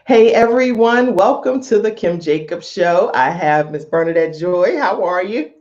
Hey everyone, welcome to the Kim Jacobs Show. I have Miss Bernadette Joy. How are you?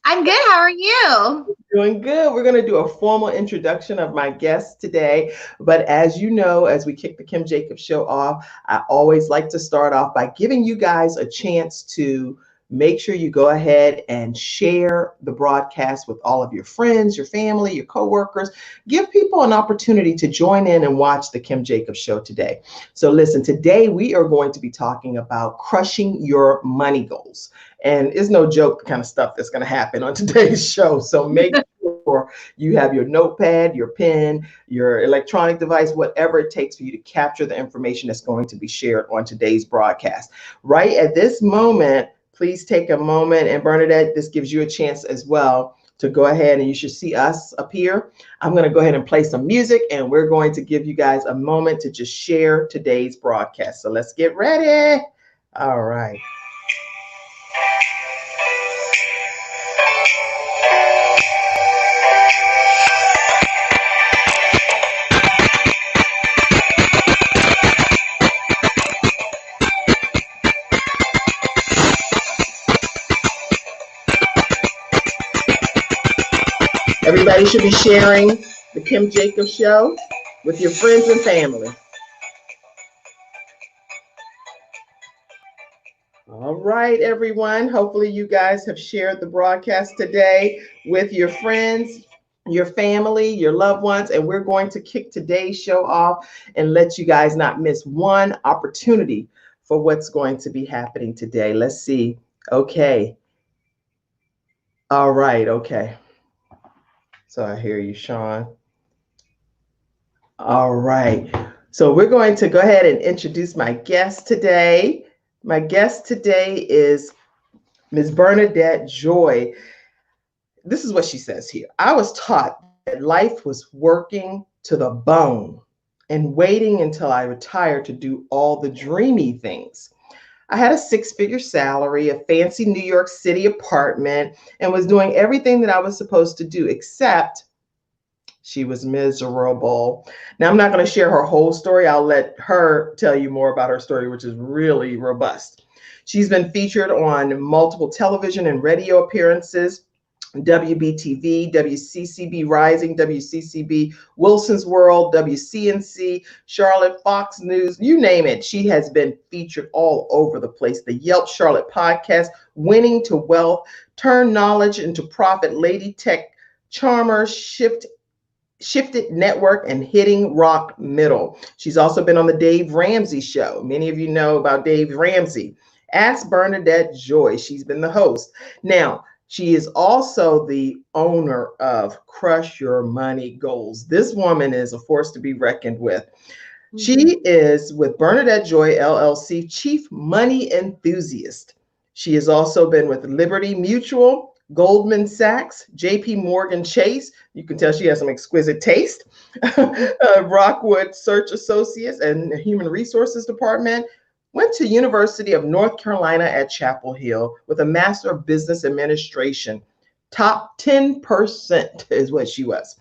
I'm good. How are you? Doing good. We're going to do a formal introduction of my guest today. But as you know, as we kick the Kim Jacobs Show off, I always like to start off by giving you guys a chance to make sure you go ahead and share the broadcast with all of your friends, your family, your coworkers. Give people an opportunity to join in and watch the Kim Jacobs Show today. So listen, today we are going to be talking about crushing your money goals. And it's no joke the kind of stuff that's going to happen on today's show. So make sure you have your notepad, your pen, your electronic device, whatever it takes for you to capture the information that's going to be shared on today's broadcast. Right at this moment, please take a moment. And Bernadette, this gives you a chance as well to go ahead, and you should see us up here. I'm going to go ahead and play some music, and we're going to give you guys a moment to just share today's broadcast. So let's get ready. All right. Everybody should be sharing the Kim Jacobs Show with your friends and family. All right, everyone. Hopefully, you guys have shared the broadcast today with your friends, your family, your loved ones, and we're going to kick today's show off and let you guys not miss one opportunity for what's going to be happening today. Let's see. Okay. All right. Okay. So I hear you, Sean. All right. So we're going to go ahead and introduce my guest today. My guest today is Ms. Bernadette Joy. This is what she says here. I was taught that life was working to the bone and waiting until I retired to do all the dreamy things. I had a six-figure salary, a fancy New York City apartment, and was doing everything that I was supposed to do, except she was miserable. Now, I'm not going to share her whole story. I'll let her tell you more about her story, which is really robust. She's been featured on multiple television and radio appearances. WBTV, WCCB Rising, WCCB Wilson's World, WCNC, Charlotte, Fox News, you name it. She has been featured all over the place. The Yelp Charlotte podcast, Winning to Wealth, Turn Knowledge into Profit, Lady Tech Charmer, Shifted Network, and Hitting Rock Middle. She's also been on the Dave Ramsey Show. Many of you know about Dave Ramsey. Ask Bernadette Joy. She's been the host. Now, she is also the owner of Crush Your Money Goals. This woman is a force to be reckoned with. She is with Bernadette Joy, LLC, Chief Money Enthusiast. She has also been with Liberty Mutual, Goldman Sachs, JP Morgan Chase. You can tell she has some exquisite taste. Rockwood Search Associates and Human Resources Department. Went to University of North Carolina at Chapel Hill with a Master of Business Administration. Top 10% is what she was.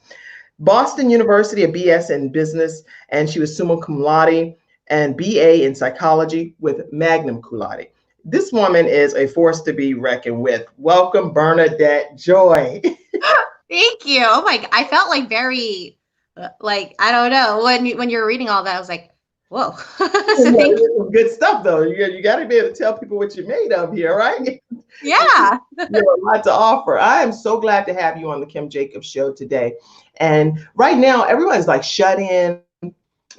Boston University, a BS in Business, and she was summa cum laude and BA in Psychology with magna cum laude. This woman is a force to be reckoned with. Welcome, Bernadette Joy. Thank you. Oh my, I felt like very, I don't know. When you were reading all that, I was like, whoa. So thank you. Some good stuff, though. You got to be able to tell people what you're made of here, right? Yeah. You have a lot to offer. I am so glad to have you on the Kim Jacobs Show today. And right now, everyone's like shut in.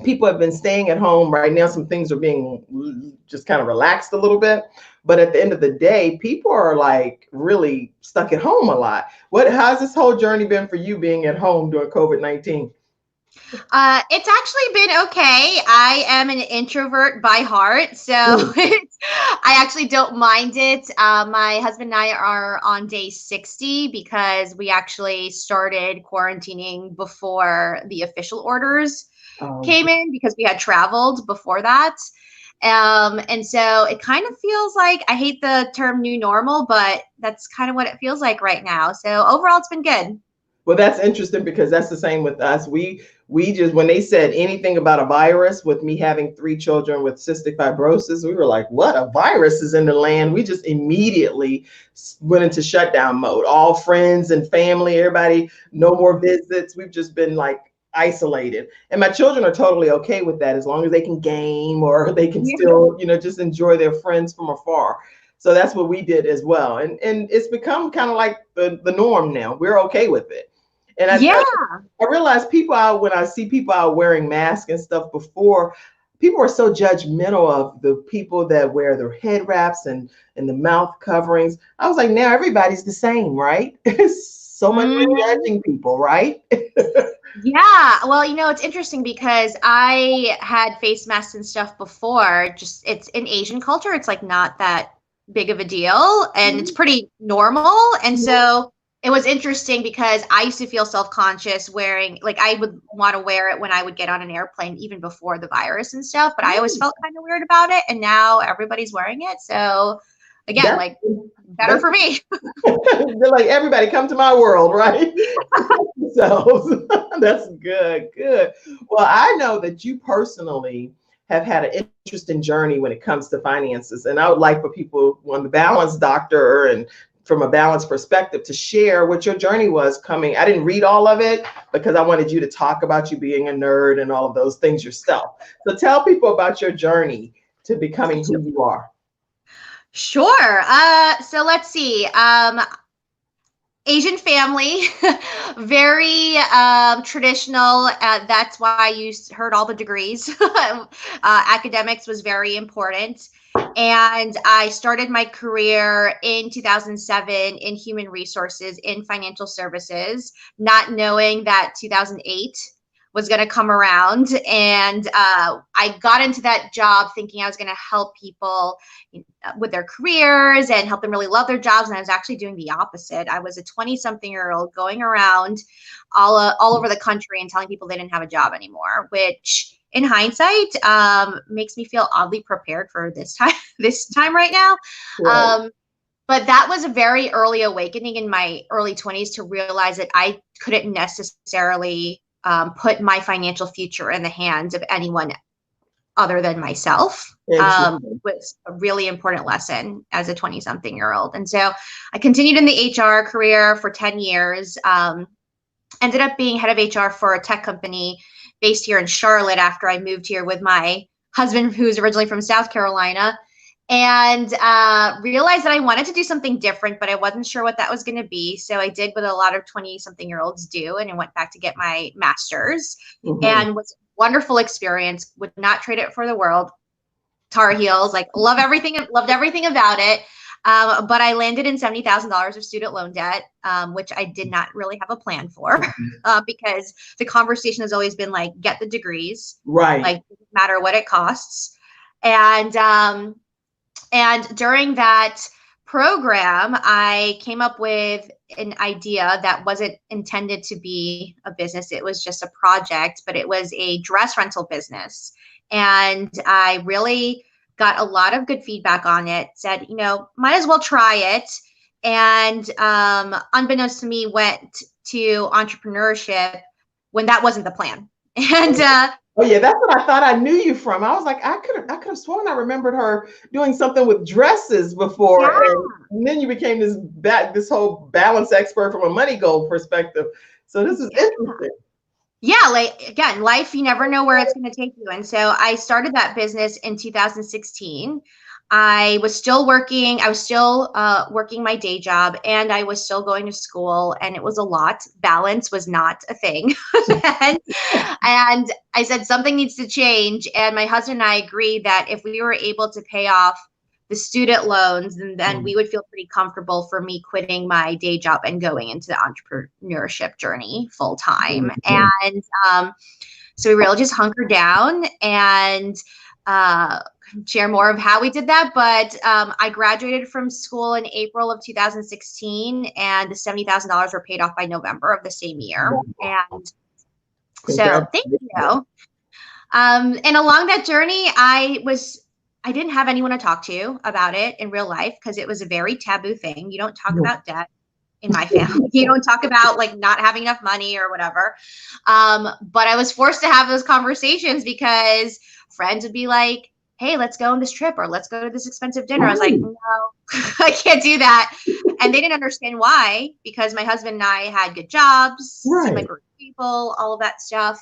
People have been staying at home. Right now, some things are being just kind of relaxed a little bit. But at the end of the day, people are like really stuck at home a lot. How's this whole journey been for you being at home during COVID-19? It's actually been okay. I am an introvert by heart, so I actually don't mind it. My husband and I are on day 60 because we actually started quarantining before the official orders came in because we had traveled before that. And so it kind of feels like, I hate the term new normal, but that's kind of what it feels like right now. So overall, it's been good. Well, that's interesting because that's the same with us. We just, when they said anything about a virus, with me having 3 children with cystic fibrosis, we were like, what, a virus is in the land? We just immediately went into shutdown mode. All friends and family, everybody, no more visits. We've just been like isolated. And my children are totally okay with that as long as they can game or they can still, just enjoy their friends from afar. So that's what we did as well. And it's become kind of like the norm now. We're okay with it. And I realize people out, when I see people out wearing masks and stuff before, people are so judgmental of the people that wear their head wraps and the mouth coverings. I was like, now everybody's the same, right? So much judging people, right? Yeah. Well, it's interesting because I had face masks and stuff before. Just, it's in Asian culture, it's like not that big of a deal and it's pretty normal. And so it was interesting because I used to feel self-conscious wearing, like I would want to wear it when I would get on an airplane, even before the virus and stuff, but I always felt kind of weird about it. And now everybody's wearing it. So again, like better for me. They're like, everybody come to my world, right? So that's good. Good. Well, I know that you personally have had an interesting journey when it comes to finances. And I would like for people, on the Balance Doctor and from a balance perspective, to share what your journey was coming. I didn't read all of it because I wanted you to talk about you being a nerd and all of those things yourself. So tell people about your journey to becoming who you are. Sure. So let's see. Asian family, very traditional. That's why you heard all the degrees. Academics was very important. And I started my career in 2007 in human resources in financial services, not knowing that 2008 was going to come around. And I got into that job thinking I was going to help people with their careers and help them really love their jobs. And I was actually doing the opposite. I was a 20-something-year-old going around all over the country and telling people they didn't have a job anymore, which in hindsight makes me feel oddly prepared for this time right now. Right. But that was a very early awakening in my early 20s to realize that I couldn't necessarily put my financial future in the hands of anyone other than myself. Was a really important lesson as a 20-something-year-old. And so I continued in the HR career for 10 years, ended up being head of HR for a tech company based here in Charlotte after I moved here with my husband, who's originally from South Carolina, and realized that I wanted to do something different, but I wasn't sure what that was going to be. So I did what a lot of 20-something-year-olds do, and I went back to get my master's, and was a wonderful experience. Would not trade it for the world. Tar Heels, like loved everything about it. But I landed in $70,000 of student loan debt, which I did not really have a plan for, because the conversation has always been like, get the degrees, right? Like, no matter what it costs. And during that program, I came up with an idea that wasn't intended to be a business. It was just a project, but it was a dress rental business. And I really got a lot of good feedback on it, said, might as well try it. And unbeknownst to me, went to entrepreneurship when that wasn't the plan. And oh yeah, that's what I thought I knew you from. I was like, I could have sworn I remembered her doing something with dresses before. Yeah. And then you became this whole balance expert from a money goal perspective. So this is interesting. Yeah, like, again, life, you never know where it's going to take you. And so I started that business in 2016. I was still working. I was still working my day job, and I was still going to school, and it was a lot. Balance was not a thing. and I said, something needs to change. And my husband and I agreed that if we were able to pay off the student loans, and then we would feel pretty comfortable for me quitting my day job and going into the entrepreneurship journey full time. And so we really just hunkered down and share more of how we did that. But I graduated from school in April of 2016, and the $70,000 were paid off by November of the same year. And so thank you. And along that journey, I didn't have anyone to talk to about it in real life because it was a very taboo thing. You don't talk about debt. in my family. You don't talk about like not having enough money or whatever. But I was forced to have those conversations because friends would be like, hey, let's go on this trip or let's go to this expensive dinner. I was like, no, I can't do that. And they didn't understand why, because my husband and I had good jobs, seemed like we're people, all of that stuff.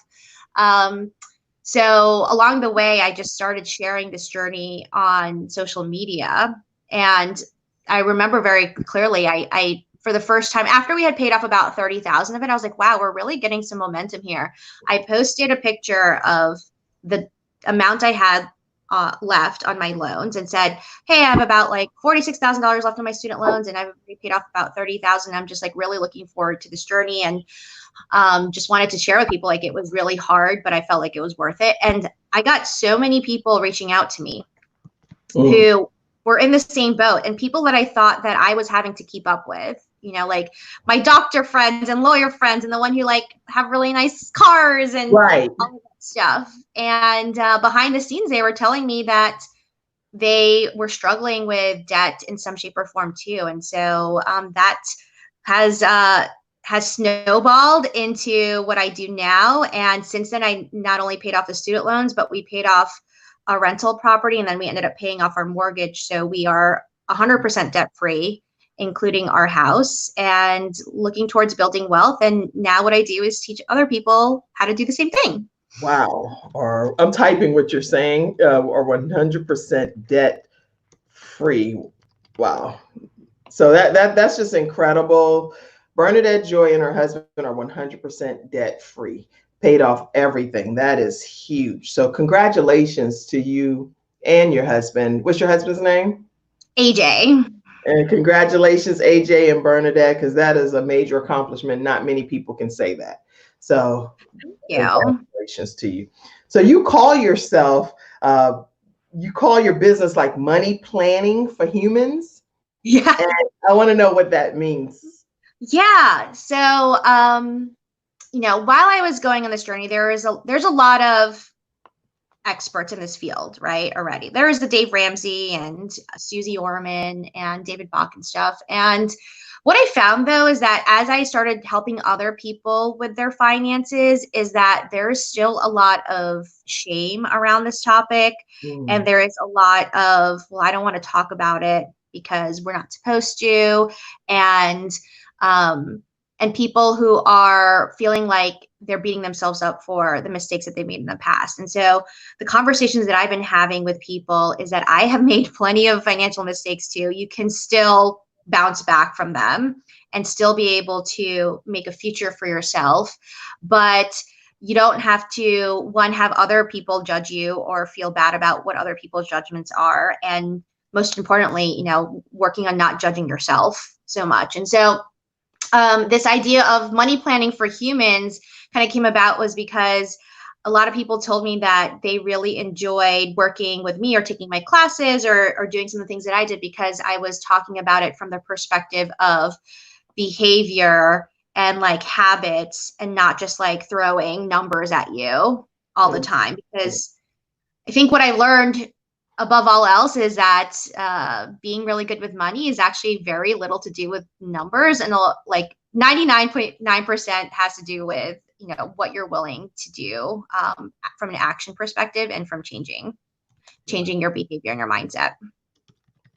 So along the way, I just started sharing this journey on social media. And I remember very clearly, I for the first time, after we had paid off about 30,000 of it, I was like, wow, we're really getting some momentum here. I posted a picture of the amount I had left on my loans and said, hey, I have about like $46,000 left on my student loans and I've already paid off about 30,000. I'm just like really looking forward to this journey and just wanted to share with people, like it was really hard, but I felt like it was worth it. And I got so many people reaching out to me who were in the same boat, and people that I thought that I was having to keep up with, you know, like my doctor friends and lawyer friends and the one who like have really nice cars and all of that stuff. And behind the scenes, they were telling me that they were struggling with debt in some shape or form too. And so that has snowballed into what I do now. And since then, I not only paid off the student loans, but we paid off a rental property, and then we ended up paying off our mortgage. So we are 100% debt free, including our house, and looking towards building wealth. And now what I do is teach other people how to do the same thing. Wow. Or I'm typing what you're saying, or 100% debt free. Wow. So that's just incredible. Bernadette Joy and her husband are 100% debt free, paid off everything. That is huge. So congratulations to you and your husband. What's your husband's name? AJ. And congratulations, AJ and Bernadette, because that is a major accomplishment. Not many people can say that. So congratulations to you. So you call yourself, you call your business like money planning for humans? Yeah. And I want to know what that means. Yeah. So, you know, while I was going on this journey, there's a lot of experts in this field, right? Already. There is the Dave Ramsey and Susie Orman and David Bach and stuff. And what I found though is that as I started helping other people with their finances, is that there is still a lot of shame around this topic. And there is a lot of, well, I don't want to talk about it because we're not supposed to. And people who are feeling like they're beating themselves up for the mistakes that they made in the past. And so the conversations that I've been having with people is that I have made plenty of financial mistakes too. You can still bounce back from them and still be able to make a future for yourself. But you don't have to, one, have other people judge you or feel bad about what other people's judgments are. And most importantly, you know, working on not judging yourself so much. And so this idea of money planning for humans kind of came about was because a lot of people told me that they really enjoyed working with me or taking my classes or doing some of the things that I did, because I was talking about it from the perspective of behavior and like habits, and not just like throwing numbers at you all the time. Because I think what I learned above all else is that being really good with money is actually very little to do with numbers, and like 99.9% has to do with, you know, what you're willing to do from an action perspective and from changing your behavior and your mindset.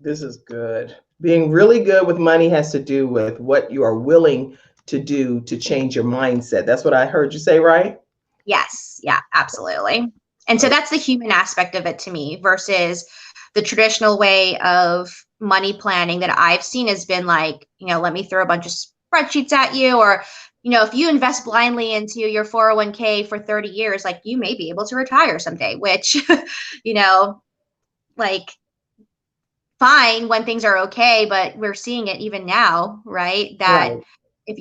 This is good. Being really good with money has to do with what you are willing to do to change your mindset. That's what I heard you say, right? Yes. Yeah, absolutely. And so that's the human aspect of it to me, versus the traditional way of money planning that I've seen has been like, you know, let me throw a bunch of spreadsheets at you, or, you know, if you invest blindly into your 401k for 30 years, like you may be able to retire someday, which, you know, like fine when things are okay, but we're seeing it even now, right? That if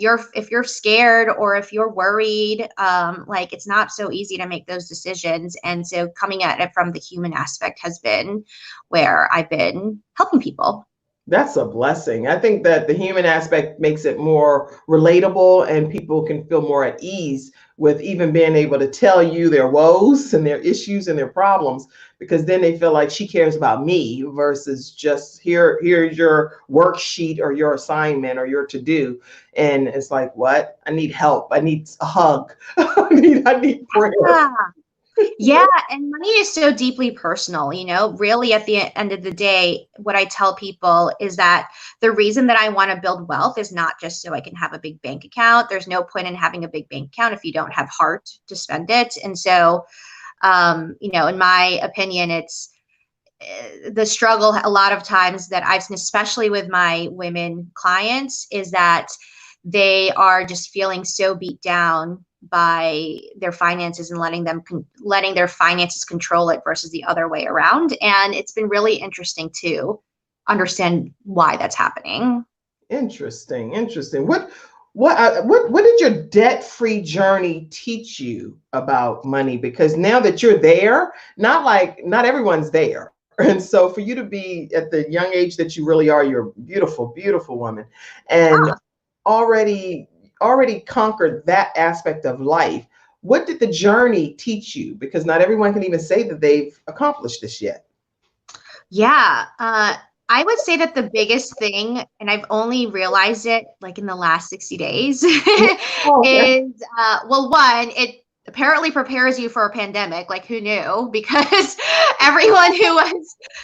you're scared or if you're worried, like it's not so easy to make those decisions. And so coming at it from the human aspect has been where I've been helping people. That's a blessing. I think that the human aspect makes it more relatable and people can feel more at ease with even being able to tell you their woes and their issues and their problems, because then they feel like she cares about me versus just here's your worksheet or your assignment or your to do. And it's like, what? I need help. I need a hug. I need prayer. Yeah. Yeah, and money is so deeply personal, really at the end of the day, what I tell people is that the reason that I want to build wealth is not just so I can have a big bank account. There's no point in having a big bank account if you don't have heart to spend it. And so, in my opinion, it's the struggle a lot of times that I've seen, especially with my women clients, is that they are just feeling so beat down by their finances and letting their finances control it versus the other way around. And it's been really interesting to understand why that's happening. Interesting, interesting. What did your debt-free journey teach you about money? Because now that you're there, not everyone's there. And so for you to be at the young age that you really are, you're a beautiful, beautiful woman, and Ah, already conquered that aspect of life. What did the journey teach you? Because not everyone can even say that they've accomplished this yet. yeah. I would say that the biggest thing, and I've only realized it like in the last 60 days, Oh, okay. is well, one, it apparently prepares you for a pandemic. Like who knew? Because everyone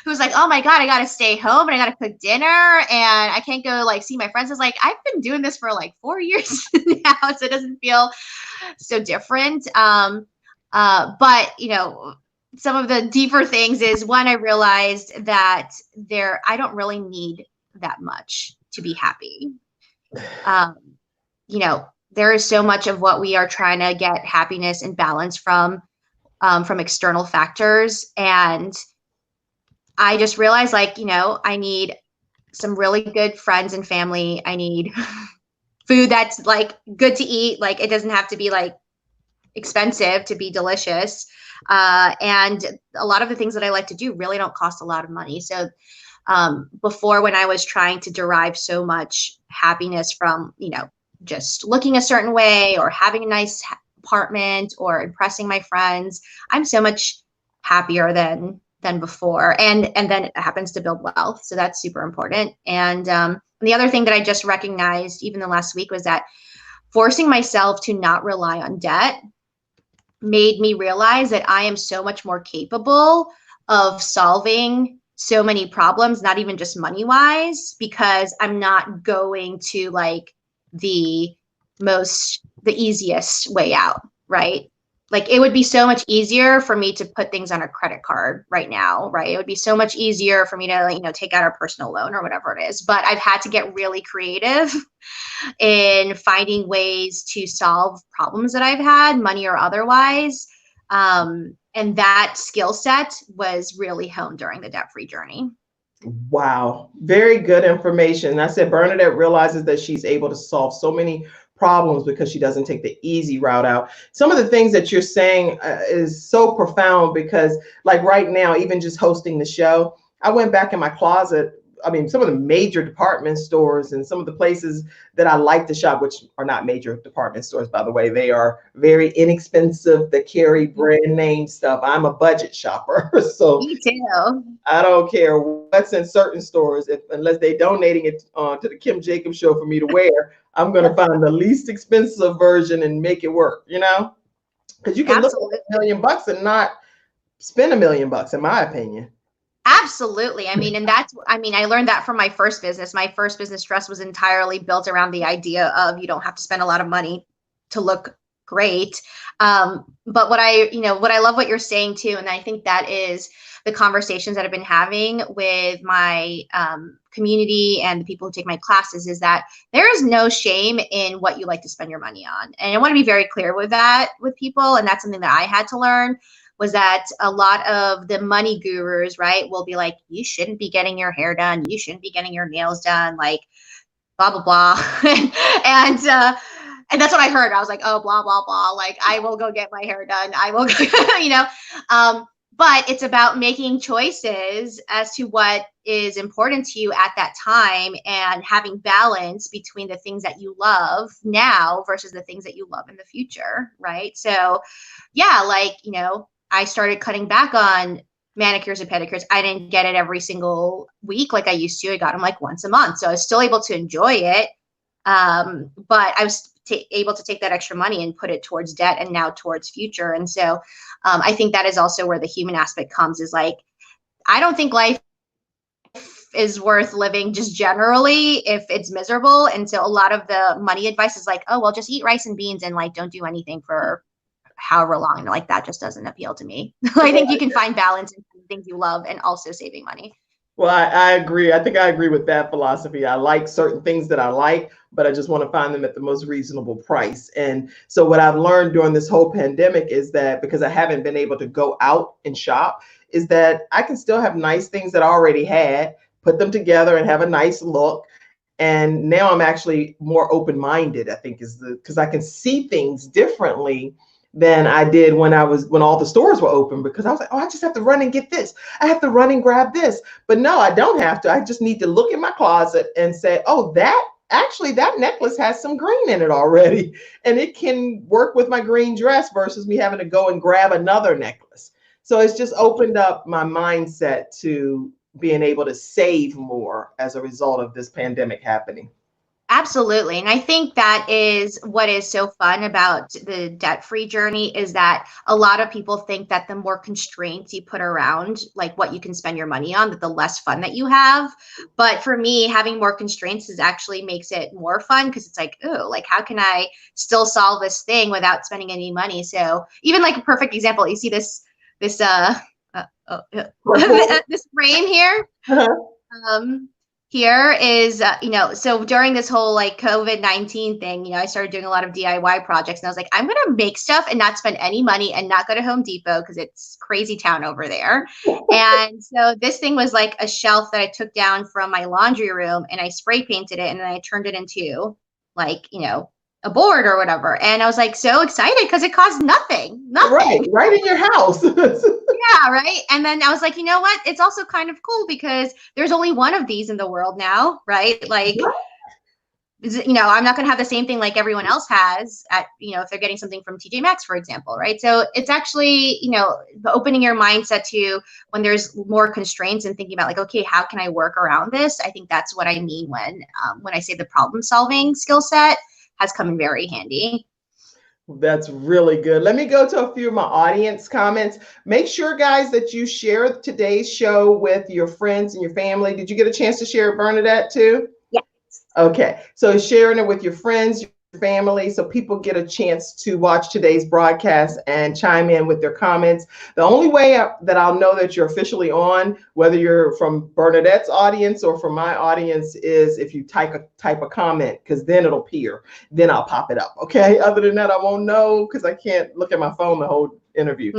who's like, oh my God, I gotta stay home and I gotta cook dinner and I can't go like see my friends. Is like, I've been doing this for like 4 years now, so it doesn't feel so different. But some of the deeper things is one, I realized that I don't really need that much to be happy. Um, there is so much of what we are trying to get happiness and balance from external factors. And I just realized like, I need some really good friends and family. I need food that's like good to eat. Like it doesn't have to be like expensive to be delicious. And a lot of the things that I like to do really don't cost a lot of money. So before, when I was trying to derive so much happiness from, just looking a certain way or having a nice apartment or impressing my friends, I'm so much happier than before. And then it happens to build wealth. So that's super important. And the other thing that I just recognized even the last week was that forcing myself to not rely on debt made me realize that I am so much more capable of solving so many problems, not even just money wise, because I'm not going to like the the easiest way out, right? Like it would be so much easier for me to put things on a credit card right now, right? It would be so much easier for me to like, take out a personal loan or whatever it is. But I've had to get really creative in finding ways to solve problems that I've had, money or otherwise. And that skill set was really honed during the debt-free journey. Wow, very good information. I said Bernadette realizes that she's able to solve so many problems because she doesn't take the easy route out. Some of the things that you're saying is so profound because, like right now, even just hosting the show, I went back in my closet. I mean, some of the major department stores and some of the places that I like to shop, which are not major department stores, by the way, they are very inexpensive. They carry brand name stuff. I'm a budget shopper, so Me too. I don't care what's in certain stores, unless they're donating it to the Kim Jacobs show for me to wear, I'm going to find the least expensive version and make it work, because you can look at $1 million and not spend $1 million, in my opinion. Absolutely. I mean, I learned that from my first business. My first business trust was entirely built around the idea of you don't have to spend a lot of money to look great. But what I love what you're saying too, and I think that is the conversations that I've been having with my community and the people who take my classes, is that there is no shame in what you like to spend your money on. And I want to be very clear with that with people. And that's something that I had to learn, was that a lot of the money gurus, right, will be like, you shouldn't be getting your hair done. You shouldn't be getting your nails done, like blah, blah, blah. And that's what I heard. I was like, oh, blah, blah, blah. Like, I will go get my hair done. I will, but it's about making choices as to what is important to you at that time and having balance between the things that you love now versus the things that you love in the future, right? So yeah, like, I started cutting back on manicures and pedicures. I didn't get it every single week like I used to. I got them like once a month. So I was still able to enjoy it. But I was able to take that extra money and put it towards debt and now towards future. And so I think that is also where the human aspect comes, is like, I don't think life is worth living just generally if it's miserable. And so a lot of the money advice is like, oh, well, just eat rice and beans and like don't do anything for however long. And like, that just doesn't appeal to me. I think you can find balance in things you love and also saving money. Well, I agree. I think I agree with that philosophy. I like certain things that I like, but I just want to find them at the most reasonable price. And so what I've learned during this whole pandemic is that, because I haven't been able to go out and shop, is that I can still have nice things that I already had, put them together and have a nice look. And now I'm actually more open-minded, I think, because I can see things differently than I did when all the stores were open, because I was like, oh, I just have to run and get this. I have to run and grab this. But no, I don't have to. I just need to look in my closet and say, oh, that necklace has some green in it already. And it can work with my green dress versus me having to go and grab another necklace. So it's just opened up my mindset to being able to save more as a result of this pandemic happening. Absolutely. And I think that is what is so fun about the debt-free journey, is that a lot of people think that the more constraints you put around like what you can spend your money on, that the less fun that you have. But for me, having more constraints actually makes it more fun, because it's like, oh, like, how can I still solve this thing without spending any money? So even like a perfect example, you see this this frame here. Uh-huh. Here is, so during this whole like COVID-19 thing, I started doing a lot of DIY projects, and I was like, I'm going to make stuff and not spend any money and not go to Home Depot because it's crazy town over there. And so this thing was like a shelf that I took down from my laundry room, and I spray painted it, and then I turned it into like, a board or whatever. And I was like so excited because it cost nothing. Right in your house. Yeah, right. And then I was like, you know what? It's also kind of cool because there's only one of these in the world now, right? Like, I'm not going to have the same thing like everyone else has at, if they're getting something from TJ Maxx, for example, right? So it's actually, opening your mindset to when there's more constraints and thinking about like, okay, how can I work around this? I think that's what I mean when I say the problem solving skill set has come in very handy. That's really good. Let me go to a few of my audience comments. Make sure, guys, that you share today's show with your friends and your family. Did you get a chance to share it, Bernadette, too? Yes. Okay. So sharing it with your friends, your family, so people get a chance to watch today's broadcast and chime in with their comments. The only way that I'll know that you're officially on, whether you're from Bernadette's audience or from my audience, is if you type a comment, because then it'll appear. Then I'll pop it up. Okay. Other than that, I won't know because I can't look at my phone the whole interview.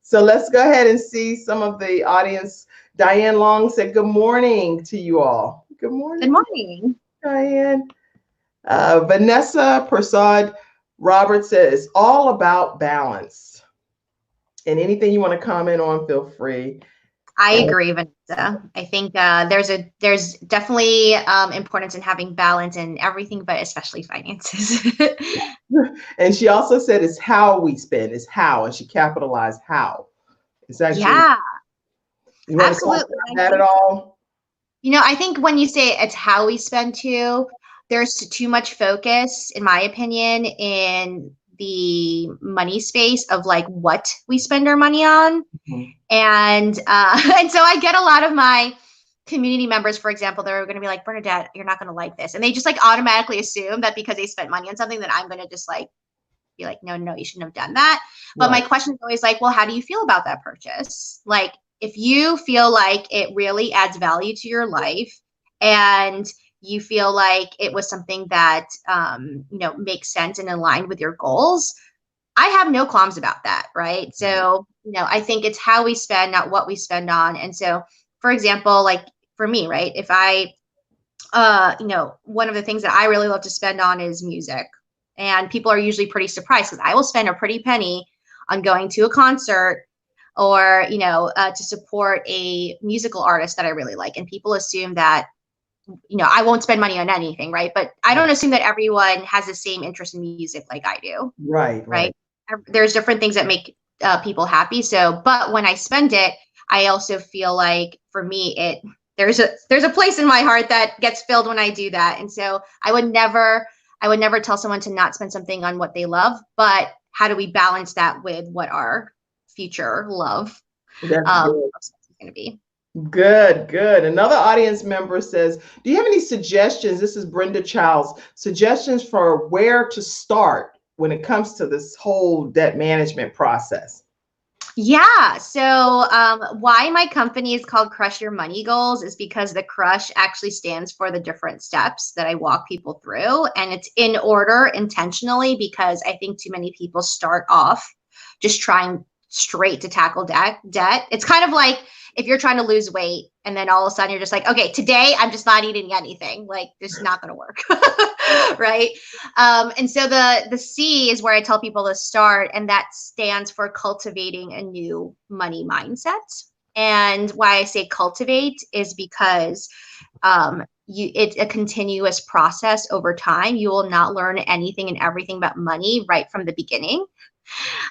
So let's go ahead and see some of the audience. Diane Long said, good morning to you all. Good morning. Good morning, Diane. Vanessa Prasad Roberts says, it's all about balance. And anything you want to comment on, feel free. I agree, Vanessa. I think there's definitely importance in having balance in everything, but especially finances. And she also said it's how we spend, it's how, and she capitalized how. It's actually, yeah, you want absolutely. to talk about that at all? I think when you say it's how we spend too, there's too much focus, in my opinion, in the money space of like what we spend our money on. Mm-hmm. And so I get a lot of my community members, for example, they're going to be like, Bernadette, you're not going to like this. And they just like automatically assume that because they spent money on something that I'm going to just like be like, no, you shouldn't have done that. But my question is always like, well, how do you feel about that purchase? Like, if you feel like it really adds value to your life and you feel like it was something that, makes sense and aligned with your goals, I have no qualms about that, right? So, I think it's how we spend, not what we spend on. And so, for example, like for me, right, if I, one of the things that I really love to spend on is music. And people are usually pretty surprised because I will spend a pretty penny on going to a concert or, to support a musical artist that I really like. And people assume that, I won't spend money on anything, right? But I don't assume that everyone has the same interest in music like I do. Right. There's different things that make people happy. So, but when I spend it, I also feel like for me, there's a place in my heart that gets filled when I do that. And so I would never tell someone to not spend something on what they love, but how do we balance that with what our future love That's good. is going to be? Good. Another audience member says, do you have any suggestions? This is Brenda Childs. Suggestions for where to start when it comes to this whole debt management process? Yeah. So why my company is called Crush Your Money Goals is because the crush actually stands for the different steps that I walk people through. And it's in order intentionally because I think too many people start off just trying straight to tackle debt. It's kind of like if you're trying to lose weight and then all of a sudden you're just like, okay, today I'm just not eating anything. Like, this is not going to work. Right. And so the C is where I tell people to start, and that stands for cultivating a new money mindset. And why I say cultivate is because it's a continuous process over time. You will not learn anything and everything about money right from the beginning.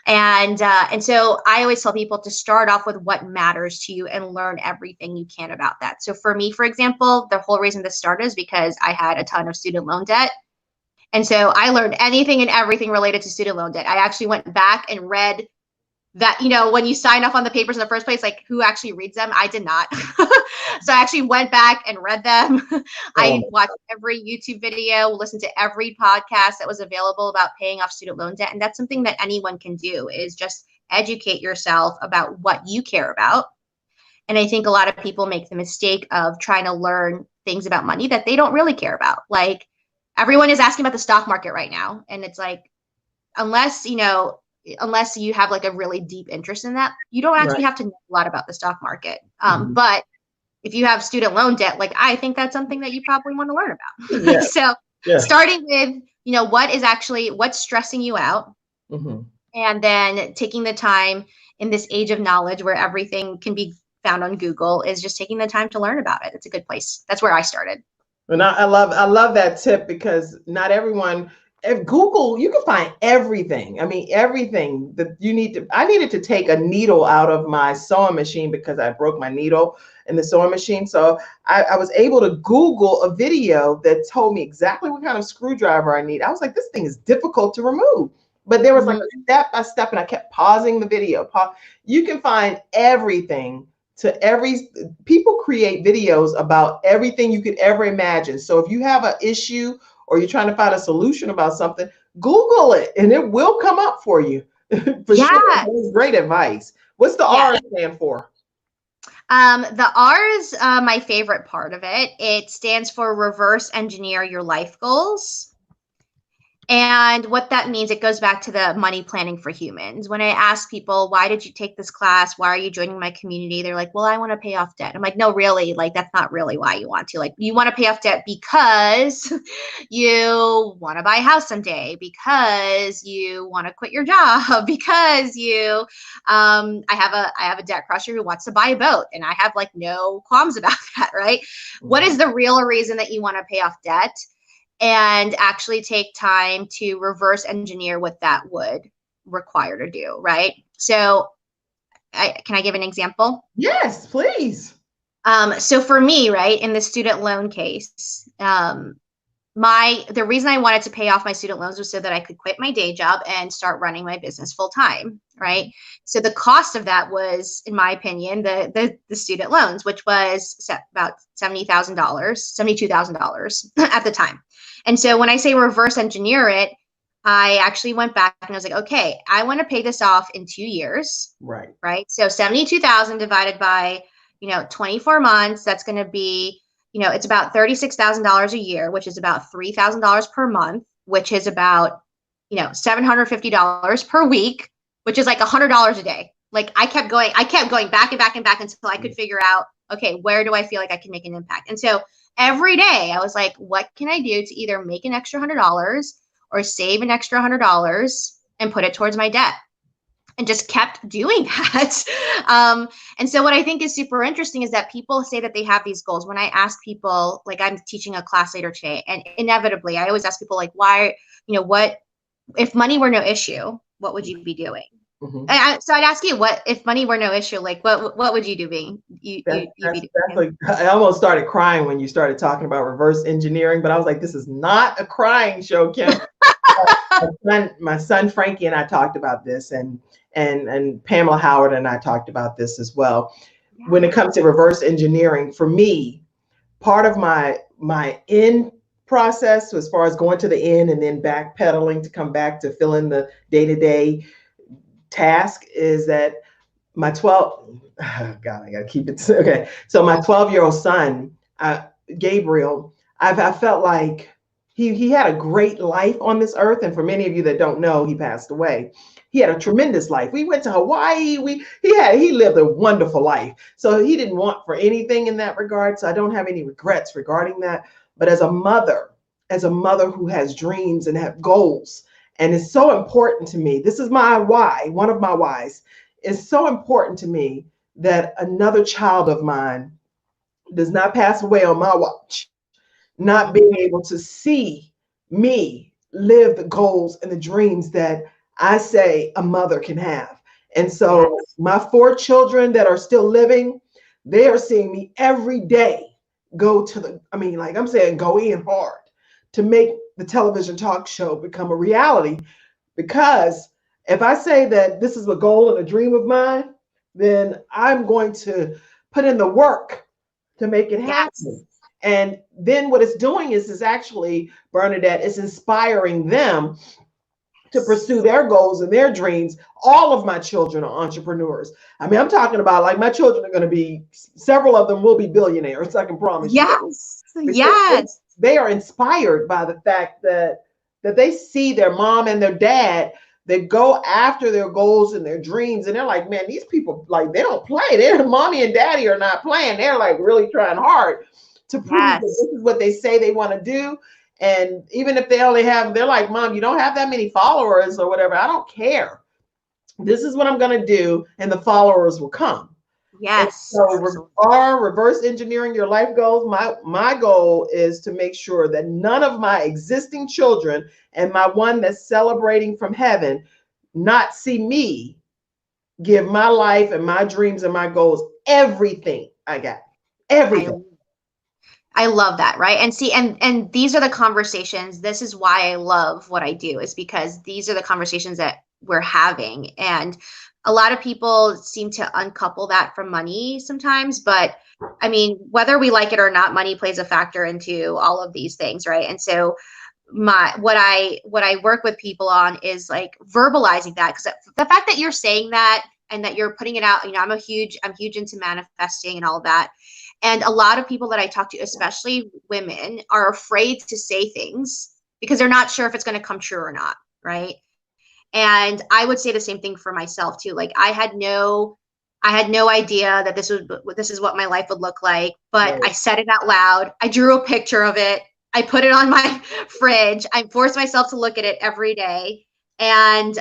And so I always tell people to start off with what matters to you and learn everything you can about that. So for me, for example, the whole reason this started is because I had a ton of student loan debt. And so I learned anything and everything related to student loan debt. I actually went back and read that, when you sign off on the papers in the first place, like who actually reads them? I did not. So I actually went back and read them. I watched every YouTube video, listened to every podcast that was available about paying off student loan debt. And that's something that anyone can do, is just educate yourself about what you care about. And I think a lot of people make the mistake of trying to learn things about money that they don't really care about. Like, everyone is asking about the stock market right now. And it's like, unless you have like a really deep interest in that, you don't actually have to know a lot about the stock market. But if you have student loan debt, like, I think that's something that you probably want to learn about. Yeah. So starting with, what's stressing you out, and then taking the time in this age of knowledge where everything can be found on Google, is just taking the time to learn about it. It's a good place. That's where I started. And I love that tip, because not everyone, if Google, you can find everything. I mean, everything that you need to. I needed to take a needle out of my sewing machine because I broke my needle in the sewing machine. So I was able to Google a video that told me exactly what kind of screwdriver I need. I was like, this thing is difficult to remove. But there was like a step by step, and I kept pausing the video. You can find everything. People create videos about everything you could ever imagine. So if you have an issue or you're trying to find a solution about something, Google it and it will come up for you. For sure. That's great advice. What's the R stand for? The R is my favorite part of it. It stands for reverse engineer your life goals. And what that means, it goes back to the money planning for humans. When I ask people, why did you take this class? Why are you joining my community? They're like, well, I want to pay off debt. I'm like, no, really, like, that's not really why you want to. Like, you want to pay off debt because you want to buy a house someday, because you want to quit your job, because I have a debt crusher who wants to buy a boat, and I have like no qualms about that, right? What is the real reason that you want to pay off debt? And actually take time to reverse engineer what that would require to do, right? So can I give an example? Yes, please. So for me, right, in the student loan case, the reason I wanted to pay off my student loans was so that I could quit my day job and start running my business full time, right? So the cost of that was, in my opinion, the student loans, which was about $70,000, $72,000 at the time. And so when I say reverse engineer it, I actually went back and I was like, okay, I want to pay this off in 2 years. Right. Right. So 72,000 divided by, 24 months, that's going to be, it's about $36,000 a year, which is about $3,000 per month, which is about, $750 per week, which is like $100 a day. Like, I kept going back and back and back until I could figure out, okay, where do I feel like I can make an impact? And so every day I was like, what can I do to either make an extra $100 or save an extra $100 and put it towards my debt? and just kept doing that. And so what I think is super interesting is that people say that they have these goals. When I ask people, like I'm teaching a class later today, and inevitably I always ask people like, why, what, if money were no issue, what would you be doing? Mm-hmm. So I'd ask you, what if money were no issue? Like, what would you do? Be doing? Like, I almost started crying when you started talking about reverse engineering, but I was like, this is not a crying show, Kim. my son Frankie and I talked about this, and Pamela Howard and I talked about this as well. Yeah. When it comes to reverse engineering, for me, part of my end process, as far as going to the end and then backpedaling to come back to fill in the day-to-day task, is that my 12, oh God, I gotta keep it, okay. So my 12-year-old son, Gabriel, I felt like he had a great life on this earth. And for many of you that don't know, he passed away. He had a tremendous life. We went to Hawaii. He lived a wonderful life. So he didn't want for anything in that regard. So I don't have any regrets regarding that. But as a mother who has dreams and have goals, and it's so important to me, this is my why, one of my whys, it's so important to me that another child of mine does not pass away on my watch, not being able to see me live the goals and the dreams that I say a mother can have. And so my 4 children that are still living, they are seeing me every day go to go in hard to make the television talk show become a reality. Because if I say that this is a goal and a dream of mine, then I'm going to put in the work to make it happen. Yes. And then what it's doing is actually, Bernadette, is inspiring them to pursue their goals and their dreams. All of my children are entrepreneurs. I mean, I'm talking about, like, my children are going to be, several of them will be billionaires, I can promise you. Yes. They are inspired by the fact that they see their mom and their dad, they go after their goals and their dreams, and they're like, man, these people, like, they don't play. Their mommy and daddy are not playing. They're like really trying hard to prove that this is what they say they want to do. And even if they only have, they're like, Mom, you don't have that many followers or whatever. I don't care. This is what I'm going to do, and the followers will come. Yes. And so reverse engineering your life goals. My goal is to make sure that none of my existing children and my one that's celebrating from heaven not see me give my life and my dreams and my goals everything I got. Everything. I love that, right? And see, and these are the conversations. This is why I love what I do, is because these are the conversations that we're having. And a lot of people seem to uncouple that from money sometimes, but I mean, whether we like it or not, money plays a factor into all of these things, right? And so what I work with people on is like verbalizing that, because the fact that you're saying that and that you're putting it out, I'm huge into manifesting and all of that. And a lot of people that I talk to, especially women, are afraid to say things because they're not sure if it's going to come true or not, right? And I would say the same thing for myself too. Like I had no idea that this is what my life would look like, but right. I said it out loud. I drew a picture of it. I put it on my fridge. I forced myself to look at it every day. And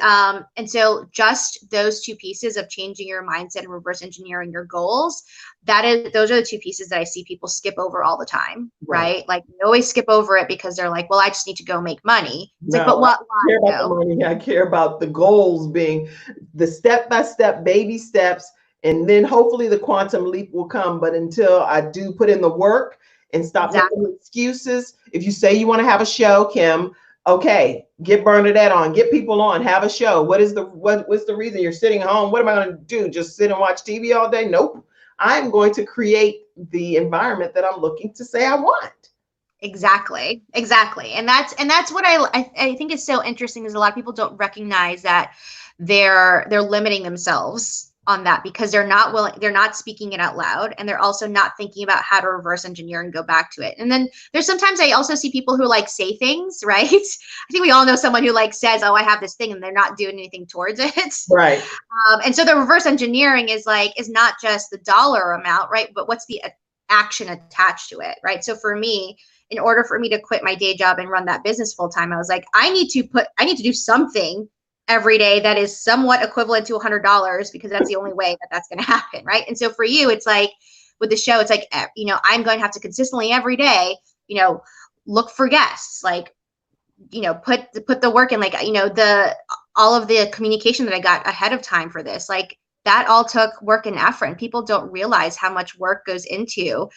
so just those 2 pieces of changing your mindset and reverse engineering your goals, those are the 2 pieces that I see people skip over all the time, right? Like they always skip over it because they're like, well, I just need to go make money. It's like, but what? I care about the money. I care about the goals being the step-by-step baby steps. And then hopefully the quantum leap will come. But until I do put in the work and stop making excuses. If you say you want to have a show, Kim, okay, get Bernadette on, get people on, have a show. What's the reason you're sitting home? What am I going to do? Just sit and watch TV all day? Nope. I'm going to create the environment that I'm looking to say I want. Exactly. And that's what I think is so interesting, is a lot of people don't recognize that they're limiting themselves on that because they're not speaking it out loud, and they're also not thinking about how to reverse engineer and go back to it. And then there's sometimes I also see people who like say things, right? I think we all know someone who like says, oh, I have this thing, and they're not doing anything towards it. Right. And so the reverse engineering is not just the dollar amount, right? But what's the action attached to it, right? So for me, in order for me to quit my day job and run that business full time, I was like, I need to do something every day that is somewhat equivalent to $100 because that's the only way that that's going to happen, right? And so for you, it's like with the show, it's like, you know, I'm going to have to consistently every day, you know, look for guests, like, you know, put the work in, like, you know, all of the communication that I got ahead of time for this, like that all took work and effort. And people don't realize how much work goes into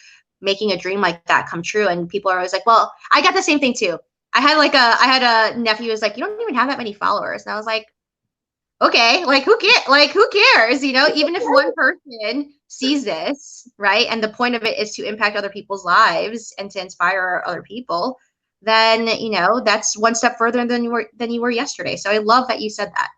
making a dream like that come true. And people are always like, well, I got the same thing too. I had a nephew who was like, you don't even have that many followers. And I was like, okay, like who cares? You know, even if one person sees this, right? And the point of it is to impact other people's lives and to inspire other people, then, you know, that's one step further than you were yesterday. So I love that you said that.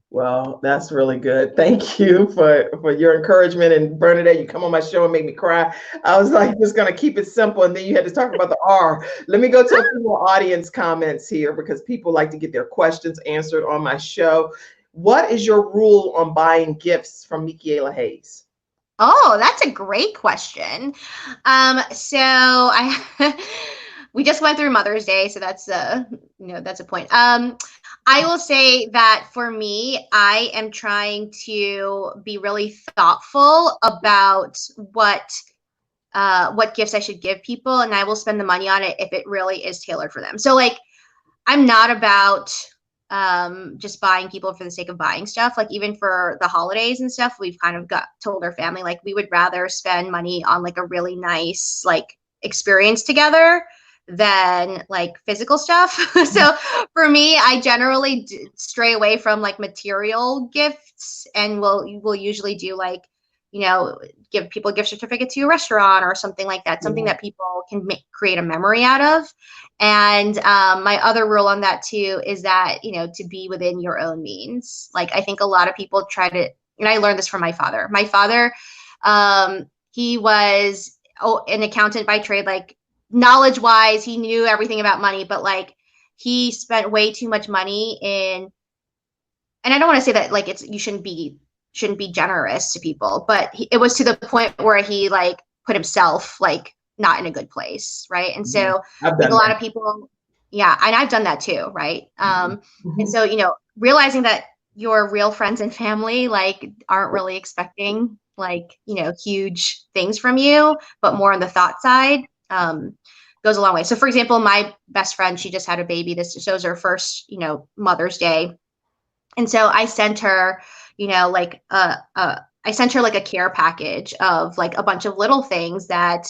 Well, that's really good. Thank you for your encouragement. And Bernadette, you come on my show and make me cry. I was like, just going to keep it simple. And then you had to talk about the R. Let me go to a few more audience comments here because people like to get their questions answered on my show. What is your rule on buying gifts from Michaela Hayes? Oh, that's a great question. So we just went through Mother's Day, so that's that's a point. I will say that for me, I am trying to be really thoughtful about what gifts I should give people, and I will spend the money on it if it really is tailored for them. So like, I'm not about just buying people for the sake of buying stuff. Like even for the holidays and stuff, we've kind of told our family, like we would rather spend money on like a really nice like experience together than like physical stuff. So for me, I generally stray away from like material gifts, and we'll usually do like, you know, give people a gift certificate to a restaurant or something like that, something that people can create a memory out of. And my other rule on that too is that, you know, to be within your own means. Like I think a lot of people try to, and I learned this from my father. My father, he was an accountant by trade, like knowledge wise, he knew everything about money, but like he spent way too much money in, and I don't want to say that like you shouldn't be generous to people, but it was to the point where he like put himself like not in a good place, right? And so I think a lot of people, yeah, and I've done that too, right? And so, you know, realizing that your real friends and family like aren't really expecting like, you know, huge things from you, but more on the thought side, goes a long way. So for example, my best friend, she just had a baby. This was her first, you know, Mother's Day. And so I sent her, you know, like I sent her like a care package of like a bunch of little things that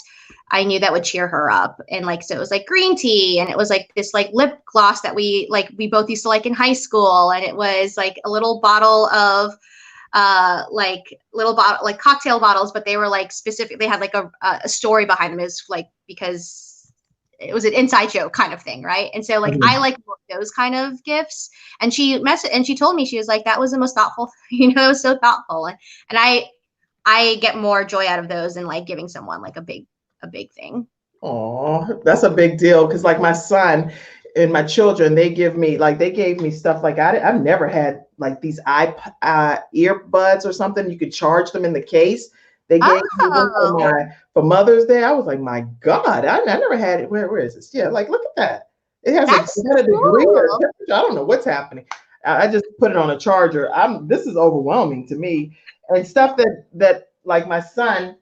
I knew that would cheer her up. And like, so it was like green tea, and it was like this like lip gloss that we both used to like in high school. And it was like a little bottle of like cocktail bottles, but they were like specific. They had like a story behind them, is like, because it was an inside joke kind of thing, right? And so like I like those kind of gifts. And she told me, she was like, that was the most thoughtful, you know, it was so thoughtful. And I get more joy out of those than like giving someone like a big thing. Oh, that's a big deal, because like my son and my children, they gave me stuff like I've never had like these earbuds or something. You could charge them in the case. They gave me them for Mother's Day. I was like, my God, I never had it. Where is this? Yeah, like look at that. It has a degree or temperature. I don't know what's happening. I just put it on a charger. This is overwhelming to me. And stuff that like my son,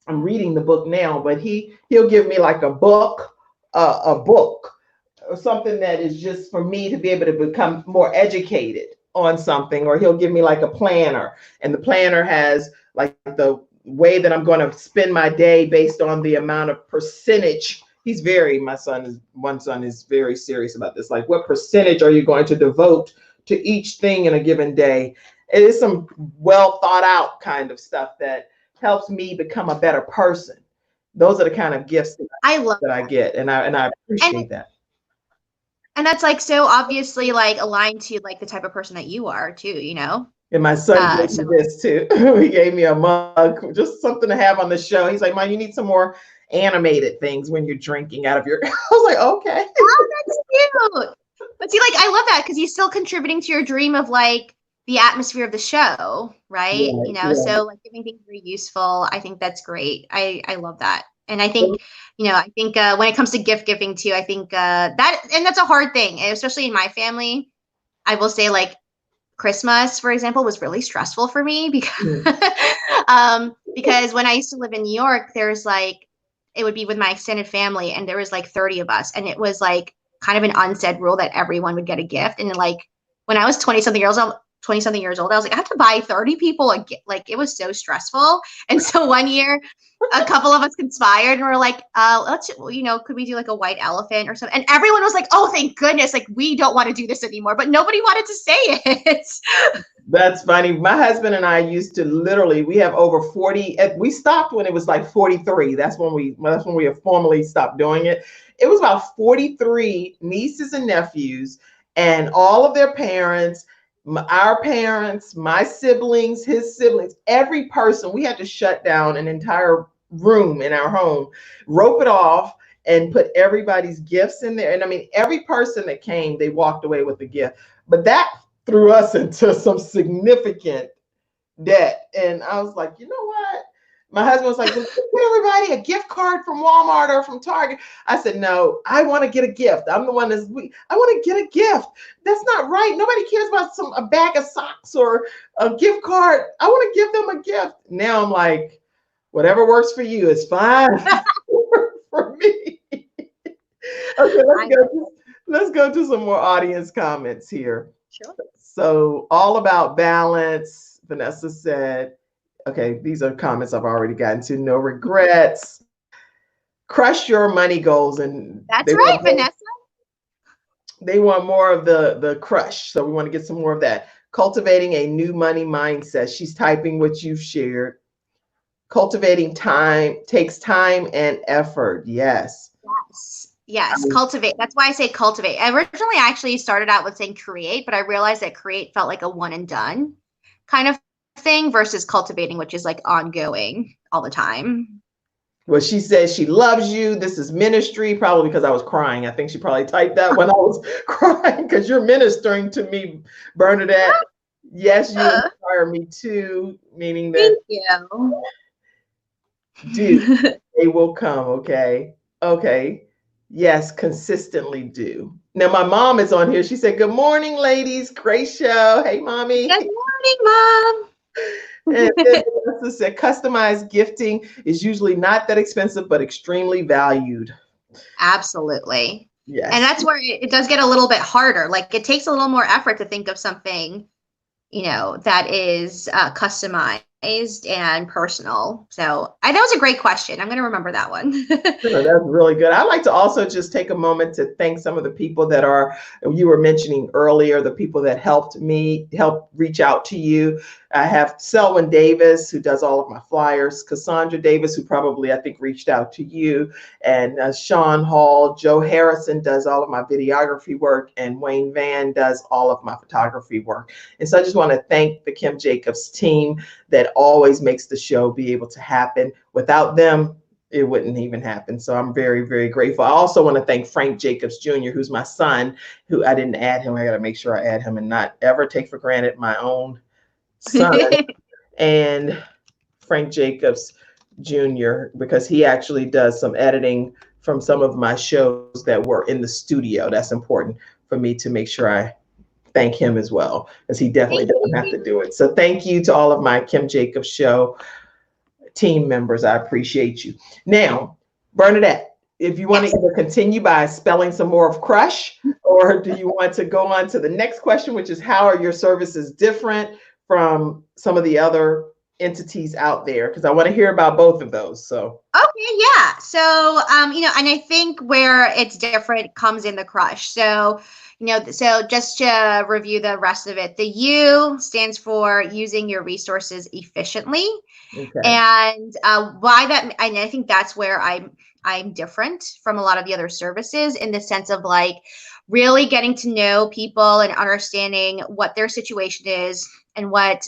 I'm reading the book now, but he'll give me like a book or something that is just for me to be able to become more educated on something. Or he'll give me like a planner, and the planner has like the way that I'm going to spend my day based on the amount of percentage. One son is very serious about this. Like, what percentage are you going to devote to each thing in a given day? It is some well thought out kind of stuff that helps me become a better person. Those are the kind of gifts that I get, and I appreciate that. And that's like so obviously like aligned to like the type of person that you are too, you know. And my son gave me this too. He gave me a mug, just something to have on the show. He's like, Mom, you need some more animated things when you're drinking out of your. I was like, okay. Oh, that's cute. But see, like, I love that because he's still contributing to your dream of like the atmosphere of the show, right? You know, so like giving things very useful. I think that's great. I love that. And I think, you know, when it comes to gift giving too, I think that's a hard thing, especially in my family. I will say, like, Christmas, for example, was really stressful for me because because when I used to live in New York, there's like, it would be with my extended family, and there was like 30 of us, and it was like kind of an unsaid rule that everyone would get a gift. And like when I was 20 something years old, I was like, I have to buy 30 people a gift. Like, it was so stressful. And so one year, a couple of us conspired and we're like, let's, could we do like a white elephant or something? And everyone was like, oh, thank goodness. Like, we don't want to do this anymore, but nobody wanted to say it. That's funny. My husband and I used to literally, we have over 40. We stopped when it was like 43. That's when we have formally stopped doing it. It was about 43 nieces and nephews and all of their parents, our parents, my siblings, his siblings, every person. We had to shut down an entire room in our home, rope it off, and put everybody's gifts in there. And I mean, every person that came, they walked away with a gift. But that threw us into some significant debt. And I was like, you know what? My husband was like, well, get everybody a gift card from Walmart or from Target. I said, no, I want to get a gift. I'm the one I want to get a gift. That's not right. Nobody cares about a bag of socks or a gift card. I want to give them a gift. Now I'm like, whatever works for you is fine for me. Okay, let's go to some more audience comments here. Sure. So all about balance, Vanessa said. Okay, these are comments I've already gotten to. No regrets. Crush your money goals. And that's right, Vanessa. They want more of the crush. So we want to get some more of that. Cultivating a new money mindset. She's typing what you've shared. Cultivating time takes time and effort. Yes. Yes. Cultivate. That's why I say cultivate. Originally, I actually started out with saying create, but I realized that create felt like a one and done kind of thing versus cultivating, which is like ongoing all the time. Well, she says she loves you. This is ministry, probably because I was crying. I think she probably typed that when I was crying, because you're ministering to me, Bernadette. Yes, you inspire me too, meaning that they will come. Okay. Yes, consistently do. Now, my mom is on here. She said, good morning, ladies. Great show. Hey, mommy. Good morning, Mom. And then Vanessa said, customized gifting is usually not that expensive, but extremely valued. Absolutely. Yes. And that's where it does get a little bit harder. Like, it takes a little more effort to think of something, that is customized and personal. So that was a great question. I'm going to remember that one. That's really good. I'd like to also just take a moment to thank some of the people that you were mentioning earlier, the people that helped reach out to you. I have Selwyn Davis, who does all of my flyers, Cassandra Davis, who probably, I think, reached out to you, and Sean Hall. Joe Harrison does all of my videography work, and Wayne Van does all of my photography work. And so I just want to thank the Kim Jacobs team that always makes the show be able to happen. Without them, it wouldn't even happen. So I'm very, very grateful. I also want to thank Frank Jacobs Jr., who's my son, who I didn't add him. I got to make sure I add him and not ever take for granted my own son. And Frank Jacobs Jr., because he actually does some editing from some of my shows that were in the studio. That's important for me to make sure I thank him as well, because he definitely doesn't have to do it. So thank you to all of my Kim Jacobs Show team members. I appreciate you. Now, Bernadette, if you want to either continue by spelling some more of crush, or do you want to go on to the next question, which is how are your services different from some of the other entities out there? Because I want to hear about both of those. So okay, yeah. So and I think where it's different comes in the crush. So so just to review the rest of it, the U stands for using your resources efficiently. Okay. And why that, and I think that's where I'm different from a lot of the other services, in the sense of like really getting to know people and understanding what their situation is and what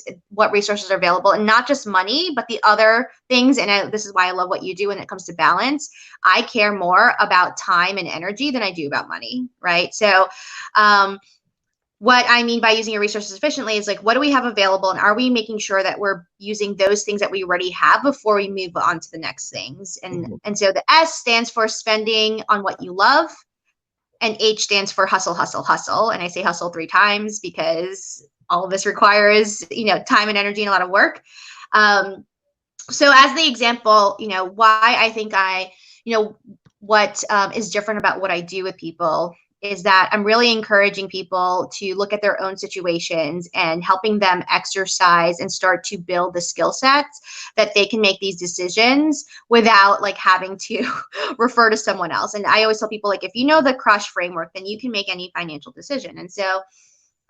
resources are available, and not just money, but the other things. And this is why I love what you do when it comes to balance. I care more about time and energy than I do about money, right? So what I mean by using your resources efficiently is like, what do we have available, and are we making sure that we're using those things that we already have before we move on to the next things? And so the S stands for spending on what you love. and H stands for hustle, hustle, hustle. And I say hustle 3 times because all of this requires, time and energy and a lot of work. So as the example, why I think what is different about what I do with people is that I'm really encouraging people to look at their own situations and helping them exercise and start to build the skill sets that they can make these decisions without like having to refer to someone else. And I always tell people, like, if you know the crush framework, then you can make any financial decision. And so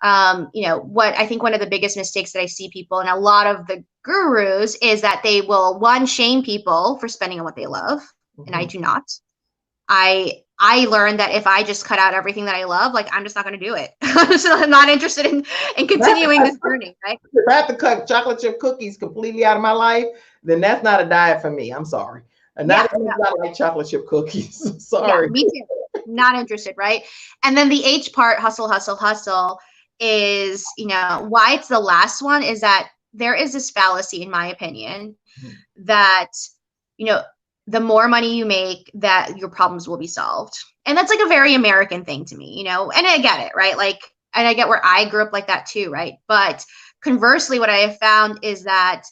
what I think one of the biggest mistakes that I see people and a lot of the gurus is that they will, one, shame people for spending on what they love. Mm-hmm. And I do not. I learned that if I just cut out everything that I love, like, I'm just not going to do it. So I'm not interested in continuing this journey, right? If I have to cut chocolate chip cookies completely out of my life, then that's not a diet for me. I'm sorry. And not like chocolate chip cookies. Sorry. Yeah, me too. Not interested, right? And then the H part, hustle, hustle, hustle, is, why it's the last one is that there is this fallacy, in my opinion, that, the more money you make, that your problems will be solved. And that's like a very American thing to me, and I get it, right? Like, and I get where I grew up like that too, right? But conversely, what I have found is that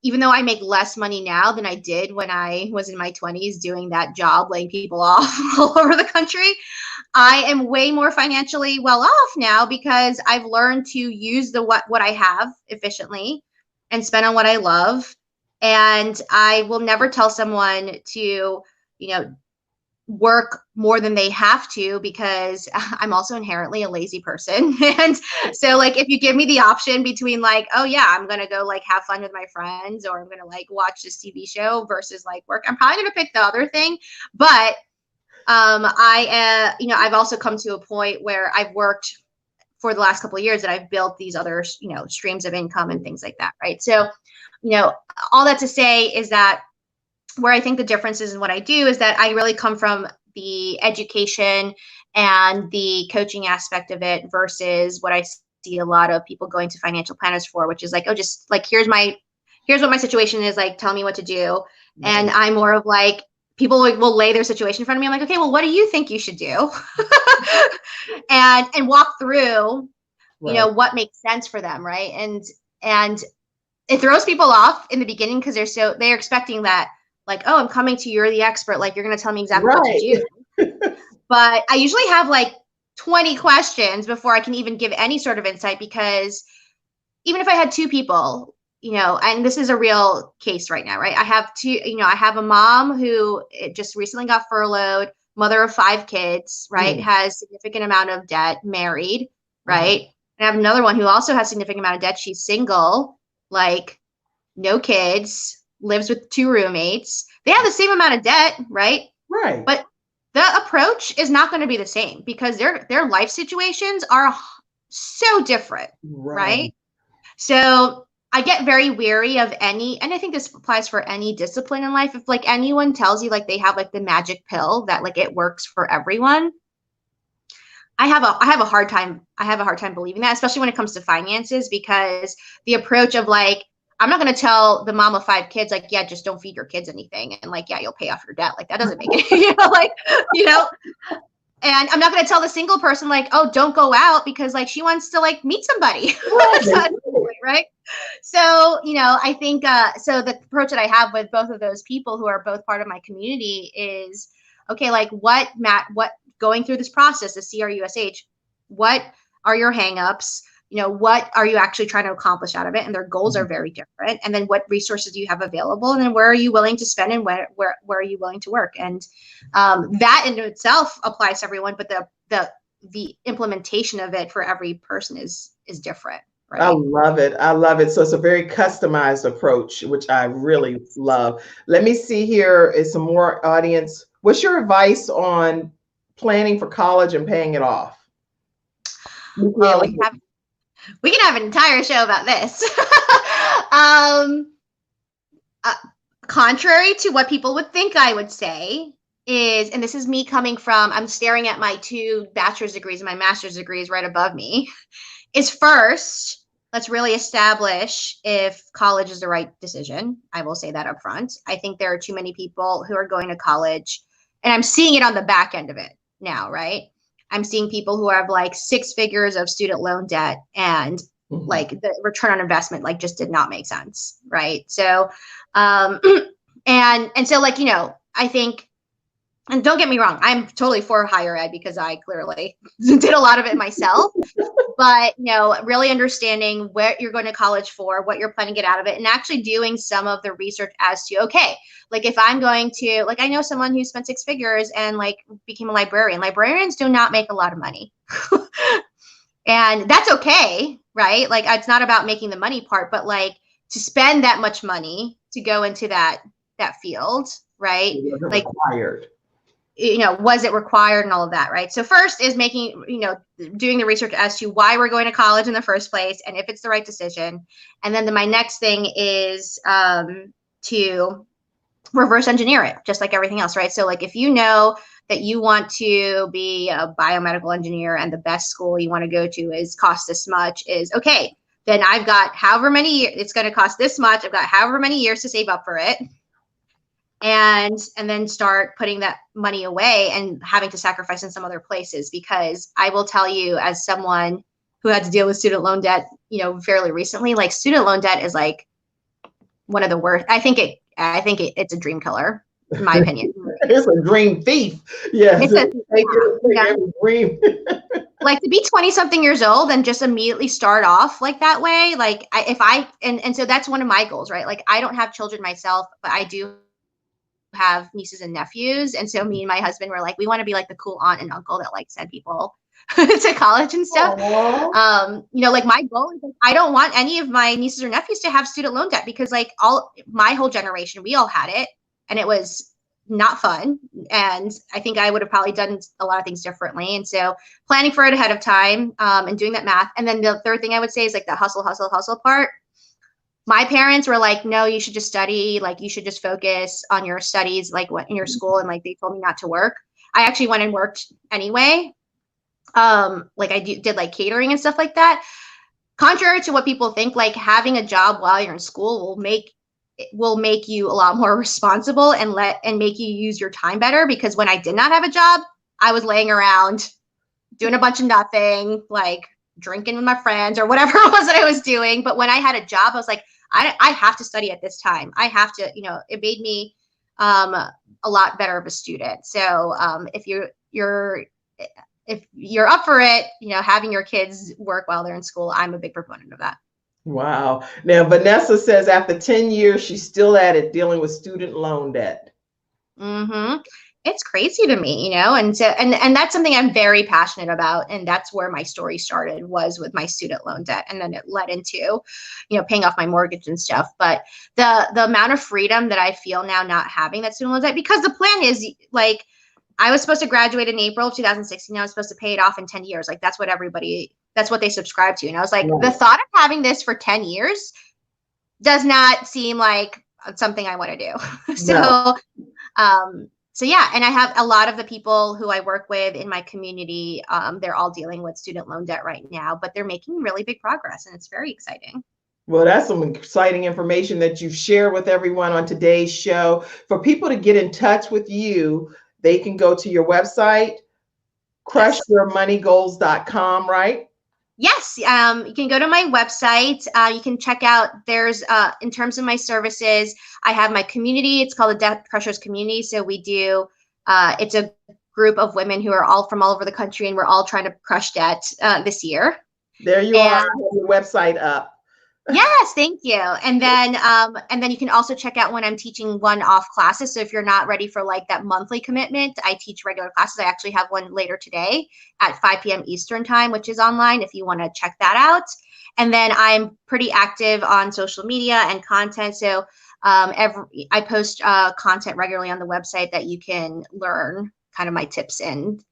even though I make less money now than I did when I was in my 20s doing that job, laying people off all over the country, I am way more financially well off now because I've learned to use what I have efficiently and spend on what I love. And I will never tell someone to, work more than they have to, because I'm also inherently a lazy person. And so, like, if you give me the option between like, oh yeah, I'm going to go like have fun with my friends, or I'm going to like watch this TV show versus like work, I'm probably going to pick the other thing. But I've also come to a point where I've worked for the last couple of years that I've built these other, streams of income and things like that. Right. So, all that to say is that where I think the difference is in what I do is that I really come from the education and the coaching aspect of it versus what I see a lot of people going to financial planners for, which is like, oh, just like, here's what my situation is, like, tell me what to do. Mm-hmm. And I'm more of like, people will lay their situation in front of me. I'm like, okay, well, what do you think you should do? and walk through, right, what makes sense for them. Right. And it throws people off in the beginning because they're expecting that, like, oh, I'm coming to you, you're the expert, like, you're going to tell me exactly right. what to do. But I usually have like 20 questions before I can even give any sort of insight, because even if I had 2 people, and this is a real case right now, right? I have I have a mom who just recently got furloughed, mother of 5 kids, right? Has significant amount of debt, married, right? And I have another one who also has significant amount of debt. She's single, like, no kids, lives with 2 roommates. They have the same amount of debt, right? Right. But the approach is not going to be the same because their life situations are so different, right? So I get very wary of and I think this applies for any discipline in life. If like anyone tells you like they have like the magic pill that like it works for everyone, I have a hard time believing that, especially when it comes to finances, because the approach of like, I'm not going to tell the mom of 5 kids, like, yeah, just don't feed your kids anything. And like, yeah, you'll pay off your debt. Like, that doesn't make it, and I'm not going to tell the single person, like, oh, don't go out because like she wants to like meet somebody. Right. So, I think, so the approach that I have with both of those people who are both part of my community is, okay, like what going through this process, the CRUSH, what are your hangups? What are you actually trying to accomplish out of it? And their goals are very different. And then what resources do you have available? And then where are you willing to spend and where are you willing to work? And that in itself applies to everyone, but the implementation of it for every person is different. Right? I love it. I love it. So it's a very customized approach, which I really love. Let me see, here is some more audience. What's your advice on planning for college and paying it off? We can have an entire show about this. Contrary to what people would think I would say is, and this is me coming from, I'm staring at my 2 bachelor's degrees and my master's degrees right above me, is first, let's really establish if college is the right decision. I will say that up front. I think there are too many people who are going to college, and I'm seeing it on the back end of it, now, right? I'm seeing people who have like 6 figures of student loan debt, and like the return on investment like just did not make sense, right? So and so like, I think, and don't get me wrong, I'm totally for higher ed because I clearly did a lot of it myself. But really understanding what you're going to college for, what you're planning to get out of it, and actually doing some of the research as to, okay, like if I'm going to, like, I know someone who spent 6 figures and like became a librarian. Librarians do not make a lot of money. And that's okay, right? Like, it's not about making the money part, but like to spend that much money to go into that field, right? Like required. Was it required and all of that, right? So first is making, doing the research as to why we're going to college in the first place and if it's the right decision. And then my next thing is to reverse engineer it, just like everything else, right? So like if you know that you want to be a biomedical engineer and the best school you want to go to is cost this much, is okay, then I've got however many years, it's going to cost this much. I've got however many years to save up for it. And then start putting that money away and having to sacrifice in some other places. Because I will tell you, as someone who had to deal with student loan debt, fairly recently, like student loan debt is like one of the worst. I think it's a dream killer, in my opinion. It's a dream thief. Yes. Dream. Like to be 20 something years old and just immediately start off like that way. Like and so that's one of my goals, right? Like I don't have children myself, but I do have nieces and nephews, and so me and my husband were like, we want to be like the cool aunt and uncle that like send people to college and stuff. Like my goal is like, I don't want any of my nieces or nephews to have student loan debt, because like my whole generation, we all had it and it was not fun, and I think I would have probably done a lot of things differently. And so planning for it ahead of time, and doing that math. And then the third thing I would say is like the hustle part. My parents were like, no, you should just study. Like, you should just focus on your studies, like what in your school. And like, they told me not to work. I actually went and worked anyway. Like I did like catering and stuff like that. Contrary to what people think, like having a job while you're in school will make you a lot more responsible and make you use your time better. Because when I did not have a job, I was laying around doing a bunch of nothing, like drinking with my friends or whatever it was that I was doing. But when I had a job, I was like, I have to study at this time. I have to, it made me a lot better of a student. So if you're up for it, having your kids work while they're in school, I'm a big proponent of that. Wow. Now, Vanessa says after 10 years, she's still at it, dealing with student loan debt. Mm-hmm. It's crazy to me, and so, and that's something I'm very passionate about. And that's where my story started, was with my student loan debt. And then it led into, paying off my mortgage and stuff. But the amount of freedom that I feel now not having that student loan debt, because the plan is like, I was supposed to graduate in April of 2016. I was supposed to pay it off in 10 years. Like that's what they subscribe to. And I was like, The thought of having this for 10 years does not seem like something I want to do. So yeah, and I have a lot of the people who I work with in my community, they're all dealing with student loan debt right now, but they're making really big progress, and it's very exciting. Well, that's some exciting information that you've shared with everyone on today's show. For people to get in touch with you, they can go to your website, crushyourmoneygoals.com, right? Yes, you can go to my website. You can check out, there's, in terms of my services, I have my community. It's called the Debt Crushers Community. So we do, it's a group of women who are all from all over the country, and we're all trying to crush debt this year. There you are, your website up. Yes, thank you. And then you can also check out when I'm teaching one-off classes. So if you're not ready for like that monthly commitment, I teach regular classes. I actually have one later today at 5 p.m. Eastern time, which is online if you want to check that out. And then I'm pretty active on social media and content. So I post content regularly on the website that you can learn kind of my tips and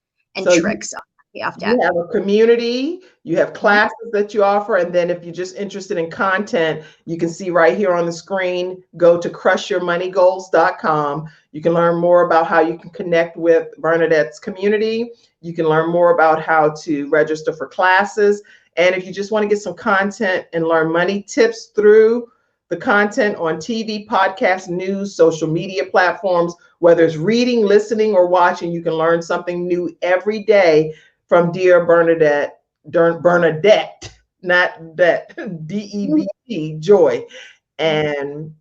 tricks. You have a community, you have classes that you offer, and then if you're just interested in content, you can see right here on the screen, go to crushyourmoneygoals.com. You can learn more about how you can connect with Bernadette's community. You can learn more about how to register for classes. And if you just want to get some content and learn money tips through the content on TV, podcast, news, social media platforms. Whether it's reading, listening, or watching, you can learn something new every day from dear Bernadette, not that, DEBT, Joy. And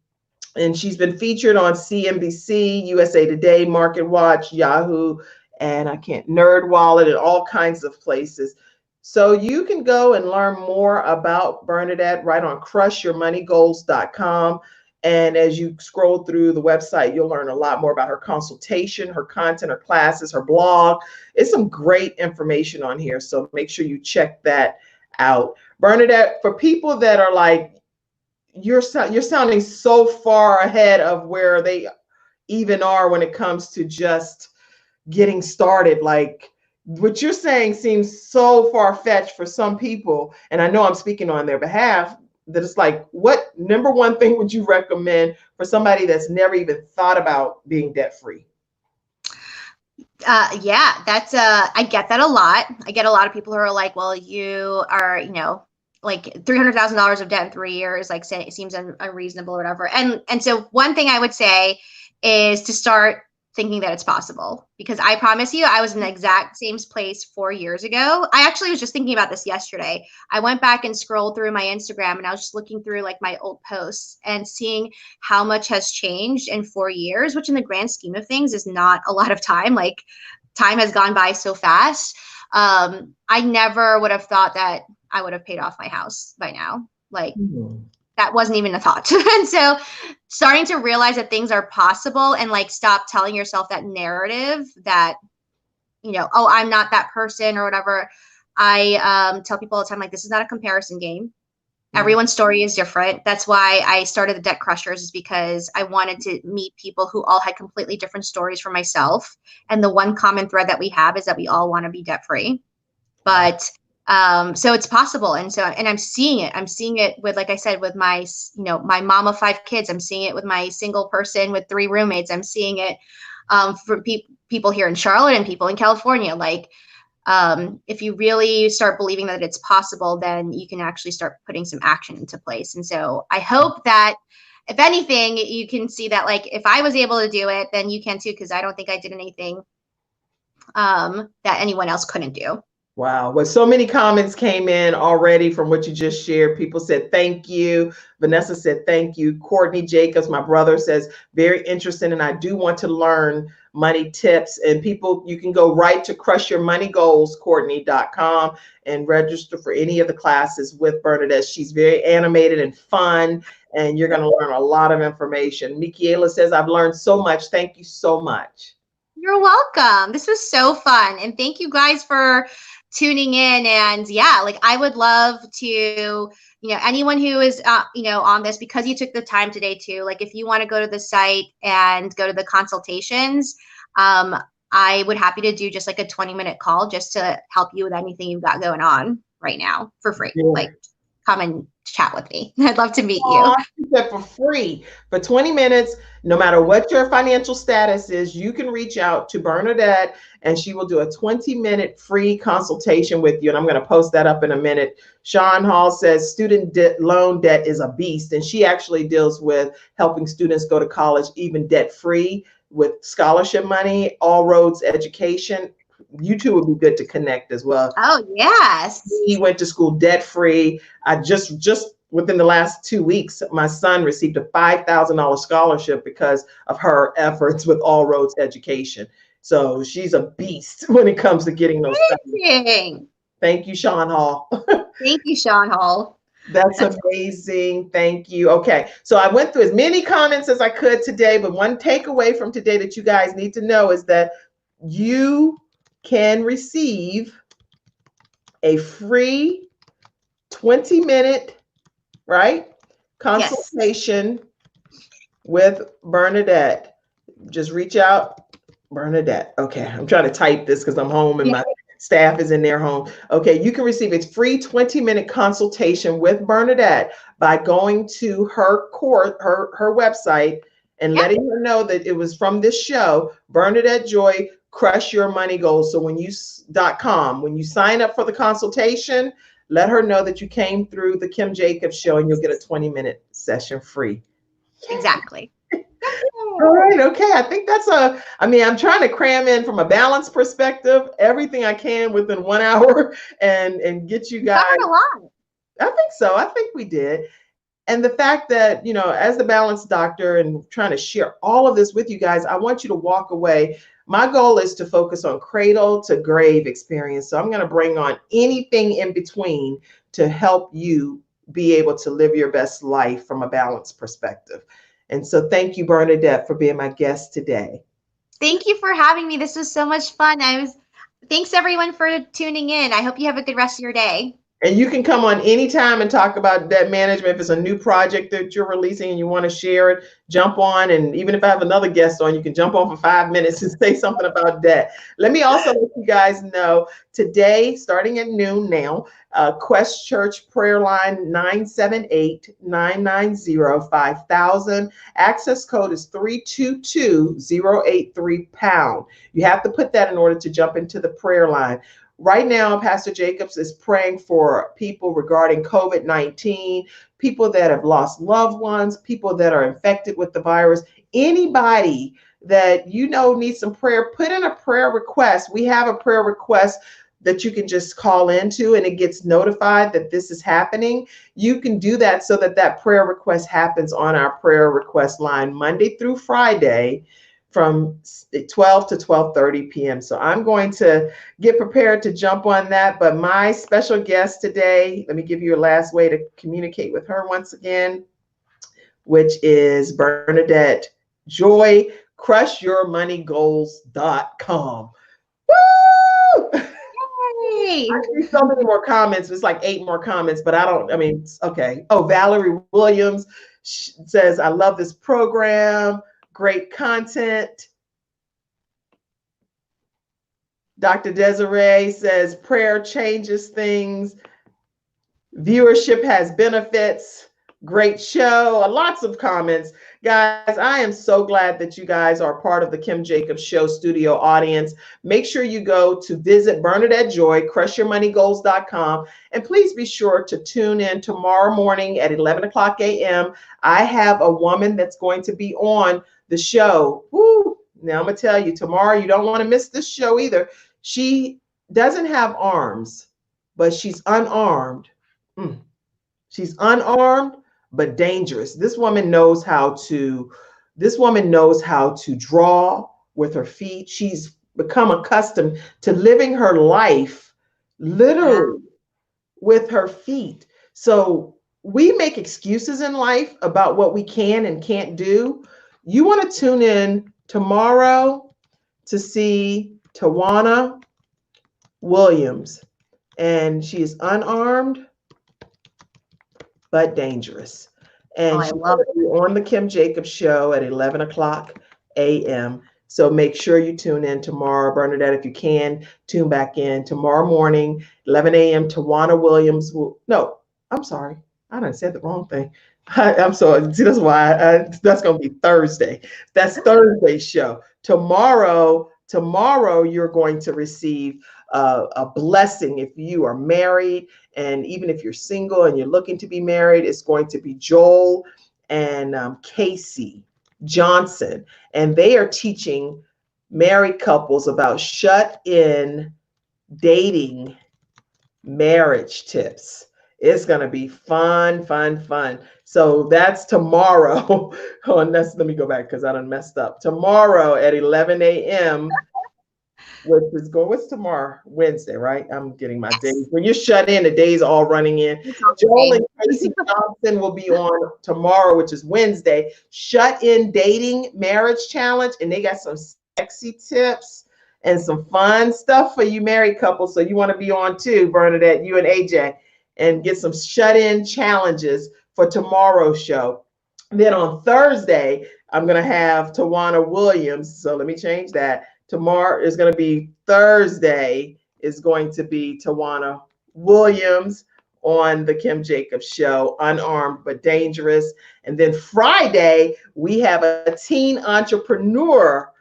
she's been featured on CNBC, USA Today, Market Watch, Yahoo, and Nerd Wallet, and all kinds of places. So you can go and learn more about Bernadette right on crushyourmoneygoals.com. And as you scroll through the website, you'll learn a lot more about her consultation, her content, her classes, her blog. It's some great information on here. So make sure you check that out. Bernadette, for people that are like, you're sounding so far ahead of where they even are when it comes to just getting started. Like, what you're saying seems so far-fetched for some people, and I know I'm speaking on their behalf, that it's like, what number one thing would you recommend for somebody that's never even thought about being debt-free? Yeah, that's I get that a lot. I get a lot of people who are like, well, you are, like $300,000 of debt in 3 years, like say it seems unreasonable or whatever. And so one thing I would say is to start thinking that it's possible, because I promise you, I was in the exact same place 4 years ago. I actually was just thinking about this yesterday. I went back and scrolled through my Instagram, and I was just looking through like my old posts and seeing how much has changed in 4 years, which in the grand scheme of things is not a lot of time. Like, time has gone by so fast. I never would have thought that I would have paid off my house by now. Like, that wasn't even a thought. And so starting to realize that things are possible, and like stop telling yourself that narrative that, oh, I'm not that person or whatever. I tell people all the time, like, this is not a comparison game. Everyone's story is different. That's why I started the Debt Crushers, is because I wanted to meet people who all had completely different stories from myself. And the one common thread that we have is that we all want to be debt free. But so it's possible. And I'm seeing it. I'm seeing it with, like I said, with my, my mom of 5 kids. I'm seeing it with my single person with 3 roommates. I'm seeing it for people here in Charlotte and people in California. Like, if you really start believing that it's possible, then you can actually start putting some action into place. And so I hope that, if anything, you can see that, like, if I was able to do it, then you can too, because I don't think I did anything that anyone else couldn't do. Wow. Well, so many comments came in already from what you just shared. People said, thank you. Vanessa said, thank you. Courtney Jacobs, my brother, says, very interesting, and I do want to learn money tips. And people, you can go right to crushyourmoneygoals.Courtney.com and register for any of the classes with Bernadette. She's very animated and fun, and you're going to learn a lot of information. Michaela says, I've learned so much. Thank you so much. You're welcome. This was so fun. And thank you guys for tuning in. And yeah, like, I would love to, anyone who is, on this, because you took the time today too, like, if you want to go to the site and go to the consultations, I would happy to do just like a 20-minute call just to help you with anything you've got going on right now for free. Yeah. Like, come and chat with me. I'd love to meet you. For free for 20 minutes, no matter what your financial status is, you can reach out to Bernadette and she will do a 20-minute free consultation with you. And I'm going to post that up in a minute. Sean Hall says student loan debt is a beast, and she actually deals with helping students go to college even debt free with scholarship money. All Roads Education. You two would be good to connect as well. Oh, yes. He went to school debt free. I just within the last 2 weeks, my son received a $5,000 scholarship because of her efforts with All Roads Education. So she's a beast when it comes to getting those. Thank you, Sean Hall. Thank you, Sean Hall. That's amazing. Thank you. Okay, so I went through as many comments as I could today, but one takeaway from today that you guys need to know is that you can receive a free 20-minute, consultation with Bernadette. Just reach out, Bernadette. Okay, I'm trying to type this because I'm home and my staff is in their home. Okay, you can receive a free 20-minute consultation with Bernadette by going to her website and letting her know that it was from this show, Bernadette Joy, Crush Your Money Goals. So when you .com, when you sign up for the consultation, let her know that you came through the Kim Jacobs show, and you'll get a 20-minute session free. Exactly. All right, okay. I think I'm trying to cram in from a balance perspective, everything I can within 1 hour and get you guys. Covered a lot. I think so. I think we did. And the fact that, as the balance doctor and trying to share all of this with you guys, I want you to walk away. My goal is to focus on cradle to grave experience. So I'm going to bring on anything in between to help you be able to live your best life from a balance perspective. And so thank you, Bernadette, for being my guest today. Thank you for having me. This was so much fun. Thanks everyone for tuning in. I hope you have a good rest of your day. And you can come on anytime and talk about debt management. If it's a new project that you're releasing and you want to share it, jump on. And even if I have another guest on, you can jump on for 5 minutes and say something about debt. Let me also let you guys know today, starting at noon now, Quest Church prayer line 978-990-5000. Access code is 322083#. You have to put that in order to jump into the prayer line. Right now, Pastor Jacobs is praying for people regarding COVID-19, people that have lost loved ones, people that are infected with the virus. Anybody that needs some prayer, put in a prayer request. We have a prayer request that you can just call into, and it gets notified that this is happening. You can do that so that prayer request happens on our prayer request line Monday through Friday from 12 to 12:30 p.m. So I'm going to get prepared to jump on that. But my special guest today, let me give you a last way to communicate with her once again, which is Bernadette Joy, crushyourmoneygoals.com. Woo! Yay! I see so many more comments. It's like 8 more comments, but okay. Oh, Valerie Williams says, I love this program. Great content. Dr. Desiree says prayer changes things. Viewership has benefits. Great show. Lots of comments. Guys, I am so glad that you guys are part of the Kim Jacobs Show studio audience. Make sure you go to visit Bernadette Joy, crushyourmoneygoals.com. And please be sure to tune in tomorrow morning at 11 o'clock a.m. I have a woman that's going to be on the show. Woo! Now I'm going to tell you, tomorrow you don't want to miss this show either. She doesn't have arms, but she's unarmed. She's unarmed, but dangerous. This woman knows how to draw with her feet. She's become accustomed to living her life literally with her feet. So we make excuses in life about what we can and can't do. You want to tune in tomorrow to see Tawana Williams, and she is unarmed but dangerous. And she's going to be on the Kim Jacobs Show at 11 o'clock a.m. So make sure you tune in tomorrow. Bernadette, if you can, tune back in tomorrow morning, 11 a.m. Tawana Williams no, I'm sorry. I done said the wrong thing. I'm sorry. See, that's why that's going to be Thursday. That's Thursday's show. Tomorrow, you're going to receive a blessing if you are married, and even if you're single and you're looking to be married. It's going to be Joel and Casey Johnson, and they are teaching married couples about shut-in dating marriage tips. It's going to be fun. So that's tomorrow. Let me go back because I done messed up. Tomorrow at 11 a.m. What's tomorrow? Wednesday, right? I'm getting my days. When you're shut in, the days are all running in. Joel and Casey Johnson will be on tomorrow, which is Wednesday. Shut-in dating marriage challenge, and they got some sexy tips and some fun stuff for you married couples. So you want to be on too, Bernadette, you and AJ, and get some shut-in challenges for tomorrow's show. Then on Thursday, I'm going to have Tawana Williams. So let me change that. Tomorrow is going to be Thursday, is going to be Tawana Williams on the Kim Jacobs Show, unarmed but dangerous. And then Friday, we have a teen entrepreneur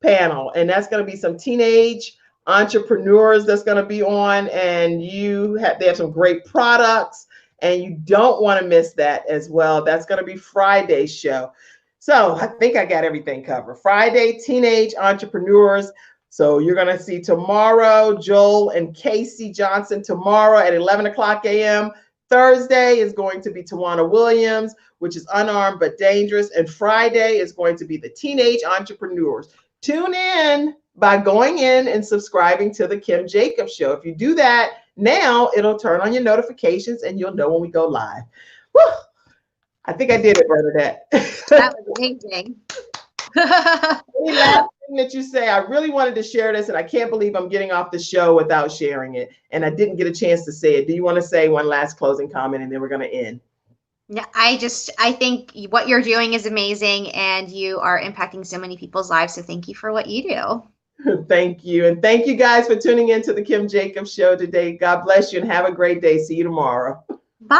panel, and that's going to be some teenage entrepreneurs that's going to be on, and they have some great products, and you don't want to miss that as well. That's going to be Friday's show. So I think I got everything covered. Friday, teenage entrepreneurs. So you're going to see tomorrow Joel and Casey Johnson tomorrow at 11 o'clock a.m. Thursday is going to be Tawana Williams, which is Unarmed but Dangerous. And Friday is going to be the Teenage Entrepreneurs. Tune in by going in and subscribing to the Kim Jacobs Show. If you do that now, it'll turn on your notifications and you'll know when we go live. Woo! I think I did it, Bernadette. That was amazing. Any last thing that you say? I really wanted to share this, and I can't believe I'm getting off the show without sharing it, and I didn't get a chance to say it. Do you want to say one last closing comment, and then we're going to end? Yeah, I think what you're doing is amazing, and you are impacting so many people's lives. So thank you for what you do. Thank you. And thank you guys for tuning in to the Kim Jacobs Show today. God bless you and have a great day. See you tomorrow.